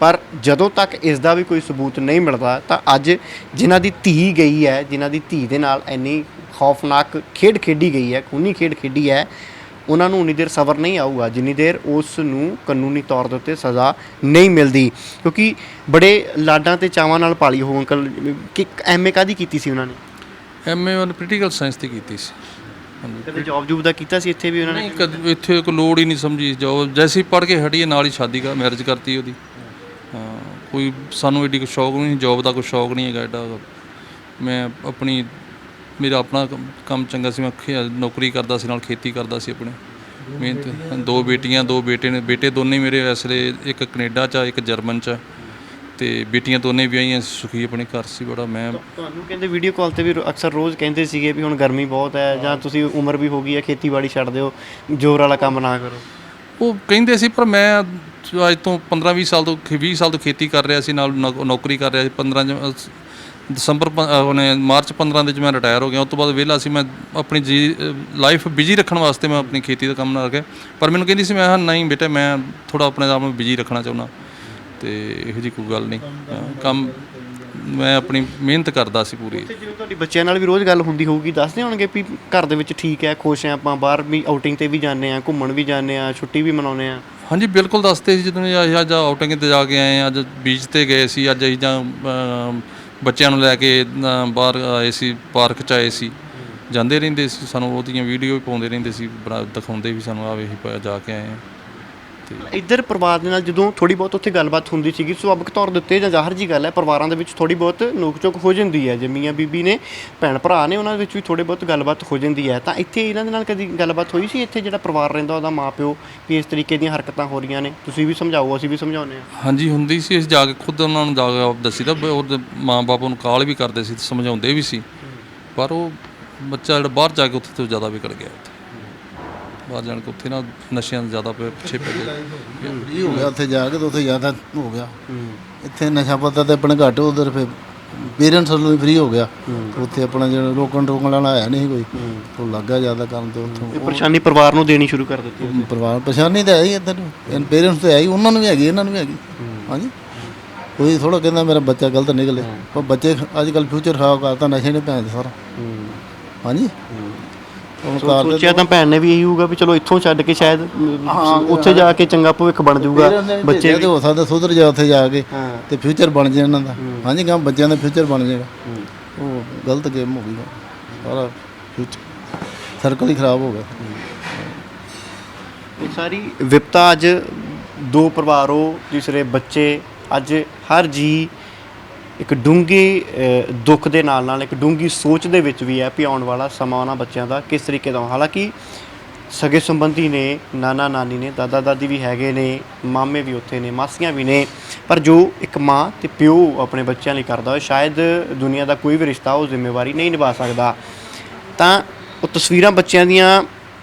ਪਰ ਜਦੋਂ ਤੱਕ ਇਸ ਦਾ ਵੀ ਕੋਈ ਸਬੂਤ ਨਹੀਂ ਮਿਲਦਾ ਤਾਂ ਅੱਜ ਜਿਨ੍ਹਾਂ ਦੀ ਧੀ ਗਈ ਹੈ, ਜਿਨ੍ਹਾਂ ਦੀ ਧੀ ਦੇ ਨਾਲ ਇੰਨੀ ਖੌਫਨਾਕ ਖੇਡ ਖੇਡੀ ਗਈ ਹੈ, ਖੂਨੀ ਖੇਡ ਖੇਡੀ ਹੈ, ਉਹਨਾਂ ਨੂੰ ਉਨੀ ਦੇਰ ਸਬਰ ਨਹੀਂ ਆਊਗਾ ਜਿੰਨੀ ਦੇਰ ਉਸ ਨੂੰ ਕਾਨੂੰਨੀ ਤੌਰ ਦੇ ਉੱਤੇ ਸਜ਼ਾ ਨਹੀਂ ਮਿਲਦੀ। ਕਿਉਂਕਿ ਬੜੇ ਲਾਡਾਂ ਤੇ ਚਾਵਾਂ ਨਾਲ ਪਾਲੀ ਹੋ ਅੰਕਲ ਕਿ ਐਮਏ ਕਾਹਦੀ ਕੀਤੀ ਸੀ ਉਹਨਾਂ ਨੇ? ਐਮਏ ਉਹਨੇ ਪੋਲੀਟੀਕਲ ਸਾਇੰਸ ਤੇ ਕੀਤੀ ਸੀ। ਹਾਂਜੀ, ਕਦੇ ਜੌਬ ਜੂਬ ਦਾ ਕੀਤਾ ਸੀ ਇੱਥੇ ਵੀ ਉਹਨਾਂ ਨੇ? ਨਹੀਂ ਕਦੇ ਇੱਥੇ ਕੋਈ ਲੋੜ ਹੀ ਨਹੀਂ ਸਮਝੀ। ਜੋਬ ਜੈਸੀ ਪੜ੍ਹ ਕੇ ਹਟੀ ਨਾਲ ਹੀ ਸ਼ਾਦੀ ਕਰ ਮੈਰਿਜ ਕਰਤੀ ਉਹਦੀ। ਹਾਂ, ਕੋਈ ਸਾਨੂੰ ਐਡੀ ਕੋਈ ਸ਼ੌਕ ਨਹੀਂ, ਜੋਬ ਦਾ ਕੋਈ ਸ਼ੌਕ ਨਹੀਂ ਹੈਗਾ ਐਡਾ। ਮੈਂ ਆਪਣੀ ਮੇਰਾ ਆਪਣਾ ਕੰਮ ਚੰਗਾ ਸੀ, ਮੈਂ ਨੌਕਰੀ ਕਰਦਾ ਸੀ, ਨਾਲ ਖੇਤੀ ਕਰਦਾ ਸੀ ਆਪਣੀ ਮਿਹਨਤ। 2 ਬੇਟੀਆਂ 2 ਬੇਟੇ ਨੇ। ਬੇਟੇ ਦੋਨੇ ਮੇਰੇ ਇਸ ਵੇਲੇ ਇੱਕ ਕੈਨੇਡਾ 'ਚ ਆ, ਇੱਕ ਜਰਮਨ 'ਚ ਆ, ਅਤੇ ਬੇਟੀਆਂ ਦੋਨੇ ਵਿਆਹੀਆਂ, ਸੁਖੀ ਆਪਣੇ ਘਰ ਸੀ ਬੜਾ। ਮੈਂ ਤੁਹਾਨੂੰ ਕਹਿੰਦੇ ਵੀਡੀਓ ਕਾਲ ਤੇ ਵੀ ਅਕਸਰ ਰੋਜ਼ ਕਹਿੰਦੇ ਸੀਗੇ ਵੀ ਹੁਣ ਗਰਮੀ ਬਹੁਤ ਹੈ ਜਾਂ ਤੁਸੀਂ ਉਮਰ ਵੀ ਹੋ ਗਈ ਹੈ, ਖੇਤੀਬਾੜੀ ਛੱਡ ਦਿਓ, ਜ਼ੋਰ ਵਾਲਾ ਕੰਮ ਨਾ ਕਰੋ। ਉਹ ਕਹਿੰਦੇ ਸੀ, ਪਰ ਮੈਂ ਅੱਜ ਤੋਂ 15-20 ਸਾਲ ਤੋਂ 20 ਸਾਲ ਤੋਂ ਖੇਤੀ ਕਰ ਰਿਹਾ ਸੀ, ਨਾਲ ਨੌਕਰੀ ਕਰ ਰਿਹਾ ਸੀ। ਦਸੰਬਰ ਉਹਨੇ ਮਾਰਚ 15 ਦੇ 'ਚ ਮੈਂ ਰਿਟਾਇਰ ਹੋ ਗਿਆ। ਉਸ ਤੋਂ ਬਾਅਦ ਵਿਹਲਾ ਸੀ। ਮੈਂ ਆਪਣੀ ਲਾਈਫ ਬਿਜੀ ਰੱਖਣ ਵਾਸਤੇ ਮੈਂ ਆਪਣੀ ਖੇਤੀ ਦਾ ਕੰਮ ਨਾ ਰੱਖਿਆ। ਪਰ ਮੈਨੂੰ ਕਹਿੰਦੀ ਸੀ, ਮੈਂ ਕਿਹਾ ਨਹੀਂ ਬੇਟਾ, ਮੈਂ ਥੋੜ੍ਹਾ ਆਪਣੇ ਆਪ ਨੂੰ ਬਿਜੀ ਰੱਖਣਾ ਚਾਹੁੰਦਾ, ਅਤੇ ਇਹੋ ਜਿਹੀ ਕੋਈ ਗੱਲ ਨਹੀਂ। ਕੰਮ ਮੈਂ ਆਪਣੀ ਮਿਹਨਤ ਕਰਦਾ ਸੀ ਪੂਰੀ। ਜਿਵੇਂ ਤੁਹਾਡੀ ਬੱਚਿਆਂ ਨਾਲ ਵੀ ਰੋਜ਼ ਗੱਲ ਹੁੰਦੀ ਹੋਊਗੀ, ਦੱਸਦੇ ਹੋਣਗੇ ਵੀ ਘਰ ਦੇ ਵਿੱਚ ਠੀਕ ਹੈ, ਖੁਸ਼ ਹੈ, ਆਪਾਂ ਬਾਹਰ ਵੀ ਆਊਟਿੰਗ 'ਤੇ ਵੀ ਜਾਂਦੇ ਹਾਂ, ਘੁੰਮਣ ਵੀ ਜਾਂਦੇ ਹਾਂ, ਛੁੱਟੀ ਵੀ ਮਨਾਉਂਦੇ ਹਾਂ? ਹਾਂਜੀ ਬਿਲਕੁਲ ਦੱਸਦੇ ਸੀ। ਜਦੋਂ ਅੱਜ ਆਊਟਿੰਗ 'ਤੇ ਜਾ ਕੇ ਆਏ, ਅੱਜ ਬੀਚ 'ਤੇ ਗਏ ਸੀ, ਅੱਜ ਅਸੀਂ ਜਾਂ ਬੱਚਿਆਂ ਨੂੰ ਲੈ ਕੇ ਬਾਹਰ ਆਏ ਸੀ, ਪਾਰਕ 'ਚ ਆਏ ਸੀ, ਜਾਂਦੇ ਰਹਿੰਦੇ ਸੀ। ਸਾਨੂੰ ਉਹਦੀਆਂ ਵੀਡੀਓ ਵੀ ਪਾਉਂਦੇ ਰਹਿੰਦੇ ਸੀ, ਬੜਾ ਦਿਖਾਉਂਦੇ ਵੀ ਸਾਨੂੰ, ਆਵੇ ਅਸੀਂ ਜਾ ਕੇ ਆਏ ਹਾਂ। ਅਤੇ ਇੱਧਰ ਪਰਿਵਾਰ ਦੇ ਨਾਲ ਜਦੋਂ ਥੋੜ੍ਹੀ ਬਹੁਤ ਉੱਥੇ ਗੱਲਬਾਤ ਹੁੰਦੀ ਸੀਗੀ, ਸੁਭਾਵਿਕ ਤੌਰ ਦੇ ਉੱਤੇ ਜਾਂ ਜ਼ਾਹਰ ਜੀ ਗੱਲ ਹੈ, ਪਰਿਵਾਰਾਂ ਦੇ ਵਿੱਚ ਥੋੜ੍ਹੀ ਬਹੁਤ ਨੋਕ ਝੋਕ ਹੋ ਜਾਂਦੀ ਹੈ। ਜੇ ਮੀਆਂ ਬੀਬੀ ਨੇ, ਭੈਣ ਭਰਾ ਨੇ, ਉਹਨਾਂ ਵਿੱਚ ਵੀ ਥੋੜ੍ਹੀ ਬਹੁਤ ਗੱਲਬਾਤ ਹੋ ਜਾਂਦੀ ਹੈ। ਤਾਂ ਇੱਥੇ ਇਹਨਾਂ ਦੇ ਨਾਲ ਕਦੀ ਗੱਲਬਾਤ ਹੋਈ ਸੀ? ਇੱਥੇ ਜਿਹੜਾ ਪਰਿਵਾਰ ਰਹਿੰਦਾ, ਉਹਦਾ ਮਾਂ ਪਿਓ ਵੀ ਇਸ ਤਰੀਕੇ ਦੀਆਂ ਹਰਕਤਾਂ ਹੋ ਰਹੀਆਂ ਨੇ, ਤੁਸੀਂ ਵੀ ਸਮਝਾਓ, ਅਸੀਂ ਵੀ ਸਮਝਾਉਂਦੇ ਹਾਂ। ਹਾਂਜੀ ਹੁੰਦੀ ਸੀ। ਅਸੀਂ ਜਾ ਕੇ ਖੁਦ ਉਹਨਾਂ ਨੂੰ ਜਾ ਕੇ ਦੱਸੀ ਦਾ, ਉਹਦੇ ਮਾਂ ਬਾਪ ਨੂੰ ਕਾਲ ਵੀ ਕਰਦੇ ਸੀ, ਸਮਝਾਉਂਦੇ ਵੀ ਸੀ। ਪਰ ਉਹ ਬੱਚਾ ਜਿਹੜਾ ਬਾਹਰ ਜਾ ਕੇ ਉੱਥੇ ਤੋਂ ਜ਼ਿਆਦਾ ਵਿਗੜ ਗਿਆ। ਉੱਥੇ ਬਾਹਰ ਜਾਣ ਕੇ ਉੱਥੇ ਨਾ ਨਸ਼ਿਆਂ ਦਾ ਜ਼ਿਆਦਾ ਪਿੱਛੇ ਪੈ ਗਿਆ। ਫਰੀ ਹੋ ਗਿਆ ਉੱਥੇ ਜਾ ਕੇ, ਤਾਂ ਉੱਥੇ ਜ਼ਿਆਦਾ ਹੋ ਗਿਆ। ਇੱਥੇ ਨਸ਼ਾ ਪੱਤਾ ਤਾਂ ਆਪਣੇ ਘੱਟ, ਉਧਰ ਫਿਰ ਪੇਰੈਂਟਸ ਵੱਲੋਂ ਵੀ ਫਰੀ ਹੋ ਗਿਆ। ਉੱਥੇ ਆਪਣਾ ਜਿਹੜਾ ਰੋਕਣ ਵਾਲਾ ਹੈ ਨਹੀਂ ਕੋਈ, ਉਹ ਲੱਗਾ ਜ਼ਿਆਦਾ ਕੰਮ। ਤੇ ਉੱਥੋਂ ਪਰੇਸ਼ਾਨੀ ਪਰਿਵਾਰ ਨੂੰ ਦੇਣੀ ਸ਼ੁਰੂ ਕਰ ਦਿੱਤੀ। ਪਰਿਵਾਰ ਪਰੇਸ਼ਾਨੀ ਤਾਂ ਹੈ ਹੀ ਇੱਧਰ, ਪੇਰੈਂਟਸ ਤਾਂ ਹੈ ਹੀ, ਉਹਨਾਂ ਨੂੰ ਵੀ ਹੈਗੀ, ਇਹਨਾਂ ਨੂੰ ਵੀ ਹੈਗੀ। ਹਾਂਜੀ, ਕੋਈ ਥੋੜ੍ਹਾ ਕਹਿੰਦਾ ਮੇਰਾ ਬੱਚਾ ਗਲਤ ਨਿਕਲੇ, ਪਰ ਬੱਚੇ ਅੱਜ ਕੱਲ੍ਹ ਫਿਊਚਰ ਖਰਾਬ ਕਰਤਾ ਨਸ਼ੇ ਨੇ ਭੈਣ ਸਾਰਾ। ਹਾਂਜੀ, ਸੋਚਿਆ ਤਾਂ ਭੈਣ ਨੇ ਵੀ ਇਹੀ ਹੋਊਗਾ ਵੀ ਚਲੋ ਇੱਥੋਂ ਛੱਡ ਕੇ ਸ਼ਾਇਦ ਉੱਥੇ ਜਾ ਕੇ ਚੰਗਾ ਭਵਿੱਖ ਬਣ ਜਾਊਗਾ, ਬੱਚੇ ਵੀ ਹੋ ਸਕਦਾ ਸੁਧਰ ਜਾ ਉੱਥੇ ਜਾ ਕੇ, ਤੇ ਫਿਊਚਰ ਬਣ ਜਾਏ ਇਹਨਾਂ ਦਾ। ਹਾਂਜੀ, ਗਾਂ ਬੱਚਿਆਂ ਦਾ ਫਿਊਚਰ ਬਣ ਜਾਏਗਾ। ਉਹ ਗਲਤ ਗੇਮ ਹੋ ਗਈ, ਸਾਰਾ ਫਿਊਚਰ ਸਰਕਲ ਹੀ ਖਰਾਬ ਹੋ ਗਿਆ। ਇਹ ਸਾਰੀ ਵਿਪਤਾ ਅੱਜ 2 ਪਰਿਵਾਰੋਂ, ਤੀਸਰੇ ਬੱਚੇ, ਅੱਜ ਹਰ ਜੀ ਇੱਕ ਡੂੰਘੀ ਦੁੱਖ ਦੇ ਨਾਲ ਇੱਕ ਡੂੰਘੀ ਸੋਚ ਦੇ ਵਿੱਚ ਵੀ ਹੈ ਵੀ ਆਉਣ ਵਾਲਾ ਸਮਾਂ ਉਹਨਾਂ ਬੱਚਿਆਂ ਦਾ ਕਿਸ ਤਰੀਕੇ ਦਾ। ਹਾਲਾਂਕਿ ਸਗੇ ਸੰਬੰਧੀ ਨੇ, ਨਾਨਾ ਨਾਨੀ ਨੇ, ਦਾਦਾ ਦਾਦੀ ਵੀ ਹੈਗੇ ਨੇ, ਮਾਮੇ ਵੀ ਉੱਥੇ ਨੇ, ਮਾਸੀਆਂ ਵੀ ਨੇ, ਪਰ ਜੋ ਇੱਕ ਮਾਂ ਅਤੇ ਪਿਓ ਆਪਣੇ ਬੱਚਿਆਂ ਲਈ ਕਰਦਾ ਹੋਵੇ, ਸ਼ਾਇਦ ਦੁਨੀਆ ਦਾ ਕੋਈ ਵੀ ਰਿਸ਼ਤਾ ਉਹ ਜ਼ਿੰਮੇਵਾਰੀ ਨਹੀਂ ਨਿਭਾ ਸਕਦਾ। ਤਾਂ ਉਹ ਤਸਵੀਰਾਂ ਬੱਚਿਆਂ ਦੀਆਂ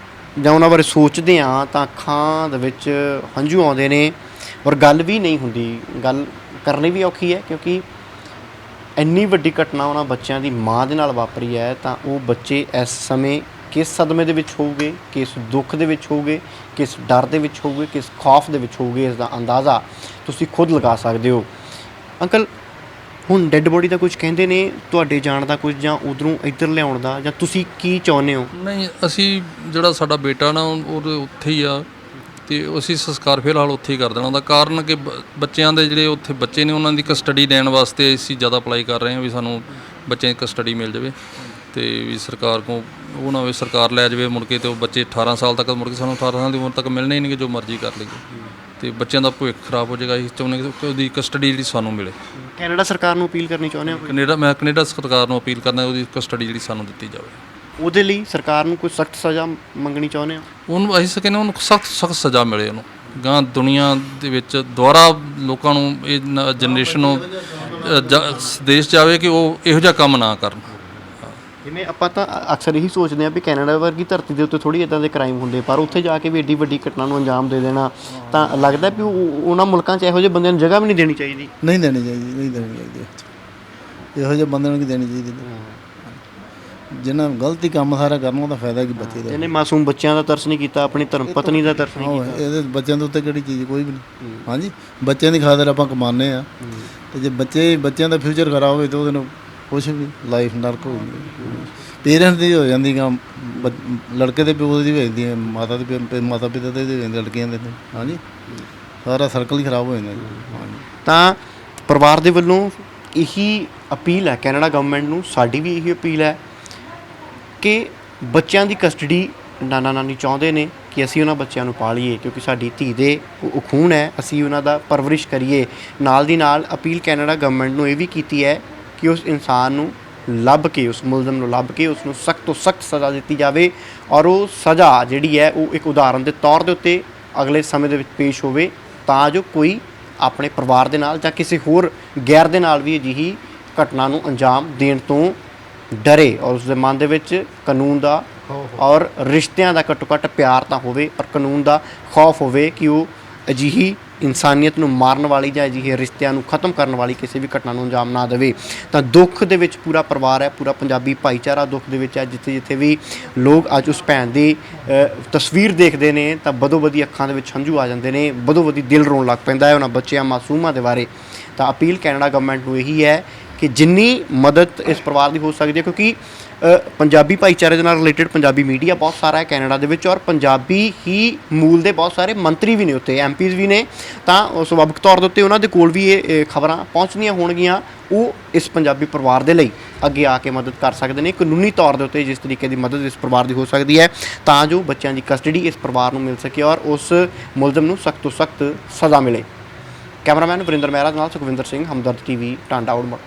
ਜਾਂ ਉਹਨਾਂ ਬਾਰੇ ਸੋਚਦੇ ਹਾਂ ਤਾਂ ਅੱਖਾਂ ਦੇ ਵਿੱਚ ਹੰਝੂ ਆਉਂਦੇ ਨੇ, ਔਰ ਗੱਲ ਵੀ ਨਹੀਂ ਹੁੰਦੀ। ਗੱਲ ਕਰਨੀ ਵੀ ਔਖੀ ਹੈ, ਕਿਉਂਕਿ ਇੰਨੀ ਵੱਡੀ ਘਟਨਾ ਉਹਨਾਂ ਬੱਚਿਆਂ ਦੀ ਮਾਂ ਦੇ ਨਾਲ ਵਾਪਰੀ ਹੈ। ਤਾਂ ਉਹ ਬੱਚੇ ਇਸ ਸਮੇਂ ਕਿਸ ਸਦਮੇ ਦੇ ਵਿੱਚ ਹੋਊਗੇ, ਕਿਸ ਦੁੱਖ ਦੇ ਵਿੱਚ ਹੋਊਗੇ, ਕਿਸ ਡਰ ਦੇ ਵਿੱਚ ਹੋਊਗੇ, ਕਿਸ ਖੌਫ ਦੇ ਵਿੱਚ ਹੋਊਗੇ, ਇਸ ਦਾ ਅੰਦਾਜ਼ਾ ਤੁਸੀਂ ਖੁਦ ਲਗਾ ਸਕਦੇ ਹੋ। ਅੰਕਲ, ਹੁਣ ਡੈੱਡ ਬੋਡੀ ਦਾ ਕੁਝ ਕਹਿੰਦੇ ਨੇ, ਤੁਹਾਡੇ ਜਾਣ ਦਾ ਕੁਝ, ਜਾਂ ਉਧਰੋਂ ਇੱਧਰ ਲਿਆਉਣ ਦਾ, ਜਾਂ ਤੁਸੀਂ ਕੀ ਚਾਹੁੰਦੇ ਹੋ? ਨਹੀਂ, ਅਸੀਂ ਜਿਹੜਾ ਸਾਡਾ ਬੇਟਾ ਨਾ ਉਹ ਉੱਥੇ ਹੀ ਆ, ਅਤੇ ਅਸੀਂ ਸੰਸਕਾਰ ਫਿਲਹਾਲ ਉੱਥੇ ਹੀ ਕਰ ਦੇਣਾ। ਉਹਦਾ ਕਾਰਨ ਕਿ ਬੱਚਿਆਂ ਦੇ ਜਿਹੜੇ ਉੱਥੇ ਬੱਚੇ ਨੇ, ਉਹਨਾਂ ਦੀ ਕਸਟਡੀ ਲੈਣ ਵਾਸਤੇ ਅਸੀਂ ਜ਼ਿਆਦਾ ਅਪਲਾਈ ਕਰ ਰਹੇ ਹਾਂ ਵੀ ਸਾਨੂੰ ਬੱਚਿਆਂ ਦੀ ਕਸਟਡੀ ਮਿਲ ਜਾਵੇ, ਅਤੇ ਵੀ ਸਰਕਾਰ ਕੋਲ ਉਹ ਨਾ ਹੋਵੇ ਸਰਕਾਰ ਲੈ ਜਾਵੇ ਮੁੜ ਕੇ, ਅਤੇ ਉਹ ਬੱਚੇ 18 ਸਾਲ ਤੱਕ, ਮੁੜ ਕੇ ਸਾਨੂੰ 18 ਸਾਲ ਦੀ ਉਮਰ ਤੱਕ ਮਿਲਣੇ ਹੀ ਨਹੀਂ, ਜੋ ਮਰਜ਼ੀ ਕਰ ਲਈਏ, ਅਤੇ ਬੱਚਿਆਂ ਦਾ ਭਵਿੱਖ ਖਰਾਬ ਹੋ ਜਾਏਗਾ। ਅਸੀਂ ਚਾਹੁੰਦੇ ਕਿ ਉਹਦੀ ਕਸਟਡੀ ਜਿਹੜੀ ਸਾਨੂੰ ਮਿਲੇ। ਕੈਨੇਡਾ ਸਰਕਾਰ ਨੂੰ ਅਪੀਲ ਕਰਨੀ ਚਾਹੁੰਦੇ ਹੋ? ਮੈਂ ਕੈਨੇਡਾ ਸਰਕਾਰ ਨੂੰ ਅਪੀਲ ਕਰਦਾ ਉਹਦੀ ਕਸਟਡੀ ਜਿਹੜੀ ਸਾਨੂੰ ਦਿੱਤੀ ਜਾਵੇ। ਉਹਦੇ ਲਈ ਸਰਕਾਰ ਨੂੰ ਕੋਈ ਸਖਤ ਸਜ਼ਾ ਮੰਗਣੀ ਚਾਹੁੰਦੇ ਹੋ? ਉਹਨੂੰ ਅਸੀਂ ਕਹਿੰਦੇ ਉਹਨੂੰ ਸਖਤ ਸਜ਼ਾ ਮਿਲੇ। ਉਹਨੂੰ ਗਾਂ ਦੁਨੀਆ ਦੇ ਵਿੱਚ ਦੁਬਾਰਾ ਲੋਕਾਂ ਨੂੰ, ਇਹ ਜਨਰੇਸ਼ਨ ਨੂੰ ਸੰਦੇਸ਼ ਜਾਵੇ ਕਿ ਉਹ ਇਹੋ ਜਿਹਾ ਕੰਮ ਨਾ ਕਰਨ। ਜਿਵੇਂ ਆਪਾਂ ਤਾਂ ਅਕਸਰ ਇਹੀ ਸੋਚਦੇ ਹਾਂ ਵੀ ਕੈਨੇਡਾ ਵਰਗੀ ਧਰਤੀ ਦੇ ਉੱਤੇ ਥੋੜ੍ਹੀ ਇੱਦਾਂ ਦੇ ਕ੍ਰਾਈਮ ਹੁੰਦੇ, ਪਰ ਉੱਥੇ ਜਾ ਕੇ ਵੀ ਐਡੀ ਵੱਡੀ ਘਟਨਾ ਨੂੰ ਅੰਜਾਮ ਦੇ ਦੇਣਾ, ਤਾਂ ਲੱਗਦਾ ਵੀ ਉਹਨਾਂ ਮੁਲਕਾਂ 'ਚ ਇਹੋ ਜਿਹੇ ਬੰਦਿਆਂ ਨੂੰ ਜਗ੍ਹਾ ਵੀ ਨਹੀਂ ਦੇਣੀ ਚਾਹੀਦੀ। ਨਹੀਂ ਦੇਣੀ ਚਾਹੀਦੀ, ਇਹੋ ਜਿਹੇ ਬੰਦੇ ਨੂੰ ਨਹੀਂ ਦੇਣੀ ਚਾਹੀਦੀ। ਜਿਹਨਾਂ ਗਲਤੀ ਕੰਮ ਸਾਰਾ ਕਰਨ, ਉਹਦਾ ਫਾਇਦਾ ਕੀ ਬੱਚੇ ਦਾ? ਇਹਨੇ ਮਾਸੂਮ ਬੱਚਿਆਂ ਦਾ ਤਰਸ ਨਹੀਂ ਕੀਤਾ, ਆਪਣੀ ਧਰਮ ਪਤਨੀ ਦਾ ਤਰਸ ਨਹੀਂ ਕੀਤਾ। ਇਹਦੇ ਬੱਚਿਆਂ ਦੇ ਉੱਤੇ ਕਿਹੜੀ ਚੀਜ਼? ਕੋਈ ਵੀ ਨਹੀਂ। ਹਾਂਜੀ, ਬੱਚਿਆਂ ਦੀ ਖਾਤਰ ਆਪਾਂ ਕਮਾਉਂਦੇ ਆ, ਅਤੇ ਜੇ ਬੱਚਿਆਂ ਦਾ ਫਿਊਚਰ ਖਰਾਬ ਹੋਵੇ ਤਾਂ ਉਹਦੇ ਨੂੰ ਕੁਛ ਵੀ ਲਾਈਫ ਨਰਕ ਹੋ ਜਾਂਦੀ ਪੇਰੈਂਟਸ ਦੀ ਹੋ ਜਾਂਦੀ ਗਾ ਲੜਕੇ ਦੇ ਪਿਓ ਦੀ ਹੋ ਜਾਂਦੀ ਹੈ ਮਾਤਾ ਦੇ ਮਾਤਾ ਪਿਤਾ ਦੇ ਹੋ ਜਾਂਦੀ ਲੜਕੀਆਂ ਦੇ ਹਾਂਜੀ ਸਾਰਾ ਸਰਕਲ ਹੀ ਖਰਾਬ ਹੋ ਜਾਂਦਾ ਜੀ ਹਾਂਜੀ ਤਾਂ ਪਰਿਵਾਰ ਦੇ ਵੱਲੋਂ ਇਹੀ ਅਪੀਲ ਹੈ ਕੈਨੇਡਾ ਗਵਰਨਮੈਂਟ ਨੂੰ, ਸਾਡੀ ਵੀ ਇਹੀ ਅਪੀਲ ਹੈ ਕਿ ਬੱਚਿਆਂ ਦੀ ਕਸਟਡੀ ਨਾਨਾ ਨਾਨੀ ਚਾਹੁੰਦੇ ਨੇ ਕਿ ਅਸੀਂ ਉਹਨਾਂ ਬੱਚਿਆਂ ਨੂੰ ਪਾਲੀਏ ਕਿਉਂਕਿ ਸਾਡੀ ਧੀ ਦੇ ਉਹ ਖੂਨ ਹੈ, ਅਸੀਂ ਉਹਨਾਂ ਦਾ ਪਰਵਰਿਸ਼ ਕਰੀਏ। ਨਾਲ ਦੀ ਨਾਲ ਅਪੀਲ ਕੈਨੇਡਾ ਗਵਰਨਮੈਂਟ ਨੂੰ ਇਹ ਵੀ ਕੀਤੀ ਹੈ ਕਿ ਉਸ ਇਨਸਾਨ ਨੂੰ ਲੱਭ ਕੇ, ਉਸ ਮੁਲਜ਼ਮ ਨੂੰ ਲੱਭ ਕੇ ਉਸ ਨੂੰ ਸਖਤ ਤੋਂ ਸਖਤ ਸਜ਼ਾ ਦਿੱਤੀ ਜਾਵੇ ਔਰ ਉਹ ਸਜ਼ਾ ਜਿਹੜੀ ਹੈ ਉਹ ਇੱਕ ਉਦਾਹਰਨ ਦੇ ਤੌਰ ਦੇ ਉੱਤੇ ਅਗਲੇ ਸਮੇਂ ਦੇ ਵਿੱਚ ਪੇਸ਼ ਹੋਵੇ ਤਾਂ ਜੋ ਕੋਈ ਆਪਣੇ ਪਰਿਵਾਰ ਦੇ ਨਾਲ ਜਾਂ ਕਿਸੇ ਹੋਰ ਗੈਰ ਦੇ ਨਾਲ ਵੀ ਅਜਿਹੀ ਘਟਨਾ ਨੂੰ ਅੰਜਾਮ ਦੇਣ ਤੋਂ ਡਰੇ ਔਰ ਉਸ ਦੇ ਮਨ ਦੇ ਵਿੱਚ ਕਾਨੂੰਨ ਦਾ ਔਰ ਰਿਸ਼ਤਿਆਂ ਦਾ ਘੱਟੋ ਘੱਟ ਪਿਆਰ ਤਾਂ ਹੋਵੇ ਪਰ ਕਾਨੂੰਨ ਦਾ ਖੌਫ ਹੋਵੇ ਕਿ ਉਹ ਅਜਿਹੀ ਇਨਸਾਨੀਅਤ ਨੂੰ ਮਾਰਨ ਵਾਲੀ ਜਾਂ ਅਜਿਹੇ ਰਿਸ਼ਤਿਆਂ ਨੂੰ ਖਤਮ ਕਰਨ ਵਾਲੀ ਕਿਸੇ ਵੀ ਘਟਨਾ ਨੂੰ ਅੰਜਾਮ ਨਾ ਦੇਵੇ। ਤਾਂ ਦੁੱਖ ਦੇ ਵਿੱਚ ਪੂਰਾ ਪਰਿਵਾਰ ਹੈ, ਪੂਰਾ ਪੰਜਾਬੀ ਭਾਈਚਾਰਾ ਦੁੱਖ ਦੇ ਵਿੱਚ ਹੈ। ਜਿੱਥੇ ਜਿੱਥੇ ਵੀ ਲੋਕ ਅੱਜ ਉਸ ਭੈਣ ਦੀ ਤਸਵੀਰ ਦੇਖਦੇ ਨੇ ਤਾਂ ਬਦੋ ਬਦੀ ਅੱਖਾਂ ਦੇ ਵਿੱਚ ਹੰਝੂ ਆ ਜਾਂਦੇ ਨੇ, ਬਦੋ ਬਦੀ ਦਿਲ ਰੋਣ ਲੱਗ ਪੈਂਦਾ ਹੈ ਉਹਨਾਂ ਬੱਚਿਆਂ ਮਾਸੂਮਾਂ ਦੇ ਬਾਰੇ। ਤਾਂ ਅਪੀਲ ਕੈਨੇਡਾ ਗਵਰਨਮੈਂਟ ਨੂੰ ਇਹੀ ਹੈ ਕਿ ਜਿੰਨੀ ਮਦਦ ਇਸ ਪਰਿਵਾਰ ਦੀ ਹੋ ਸਕਦੀ ਹੈ ਕਿਉਂਕਿ ਪੰਜਾਬੀ ਭਾਈਚਾਰੇ ਦੇ ਨਾਲ ਰਿਲੇਟਡ ਪੰਜਾਬੀ ਮੀਡੀਆ ਬਹੁਤ ਸਾਰਾ ਹੈ ਕੈਨੇਡਾ ਦੇ ਵਿੱਚ ਔਰ ਪੰਜਾਬੀ ਹੀ ਮੂਲ ਦੇ ਬਹੁਤ ਸਾਰੇ ਮੰਤਰੀ ਵੀ ਨੇ ਉੱਥੇ, ਐਮਪੀਜ਼ ਵੀ ਨੇ। ਤਾਂ ਸੁਭਾਵਿਕ ਤੌਰ ਦੇ ਉੱਤੇ ਉਹਨਾਂ ਦੇ ਕੋਲ ਵੀ ਇਹ ਖਬਰਾਂ ਪਹੁੰਚਣੀਆਂ ਹੋਣਗੀਆਂ, ਉਹ ਇਸ ਪੰਜਾਬੀ ਪਰਿਵਾਰ ਦੇ ਲਈ ਅੱਗੇ ਆ ਕੇ ਮਦਦ ਕਰ ਸਕਦੇ ਨੇ ਕਾਨੂੰਨੀ ਤੌਰ ਦੇ ਉੱਤੇ। ਜਿਸ ਤਰੀਕੇ ਦੀ ਮਦਦ ਇਸ ਪਰਿਵਾਰ ਦੀ ਹੋ ਸਕਦੀ ਹੈ ਤਾਂ ਜੋ ਬੱਚਿਆਂ ਦੀ ਕਸਟਡੀ ਇਸ ਪਰਿਵਾਰ ਨੂੰ ਮਿਲ ਸਕੇ ਔਰ ਉਸ ਮੁਲਜ਼ਮ ਨੂੰ ਸਖਤ ਤੋਂ ਸਖਤ ਸਜ਼ਾ ਮਿਲੇ। ਕੈਮਰਾਮੈਨ ਵਰਿੰਦਰ ਮਹਿਰਾ ਦੇ ਨਾਲ ਸੁਖਵਿੰਦਰ ਸਿੰਘ, ਹਮਦਰਦ ਟੀਵੀ, ਟਾਂਡਾ ਉੜਮੜ।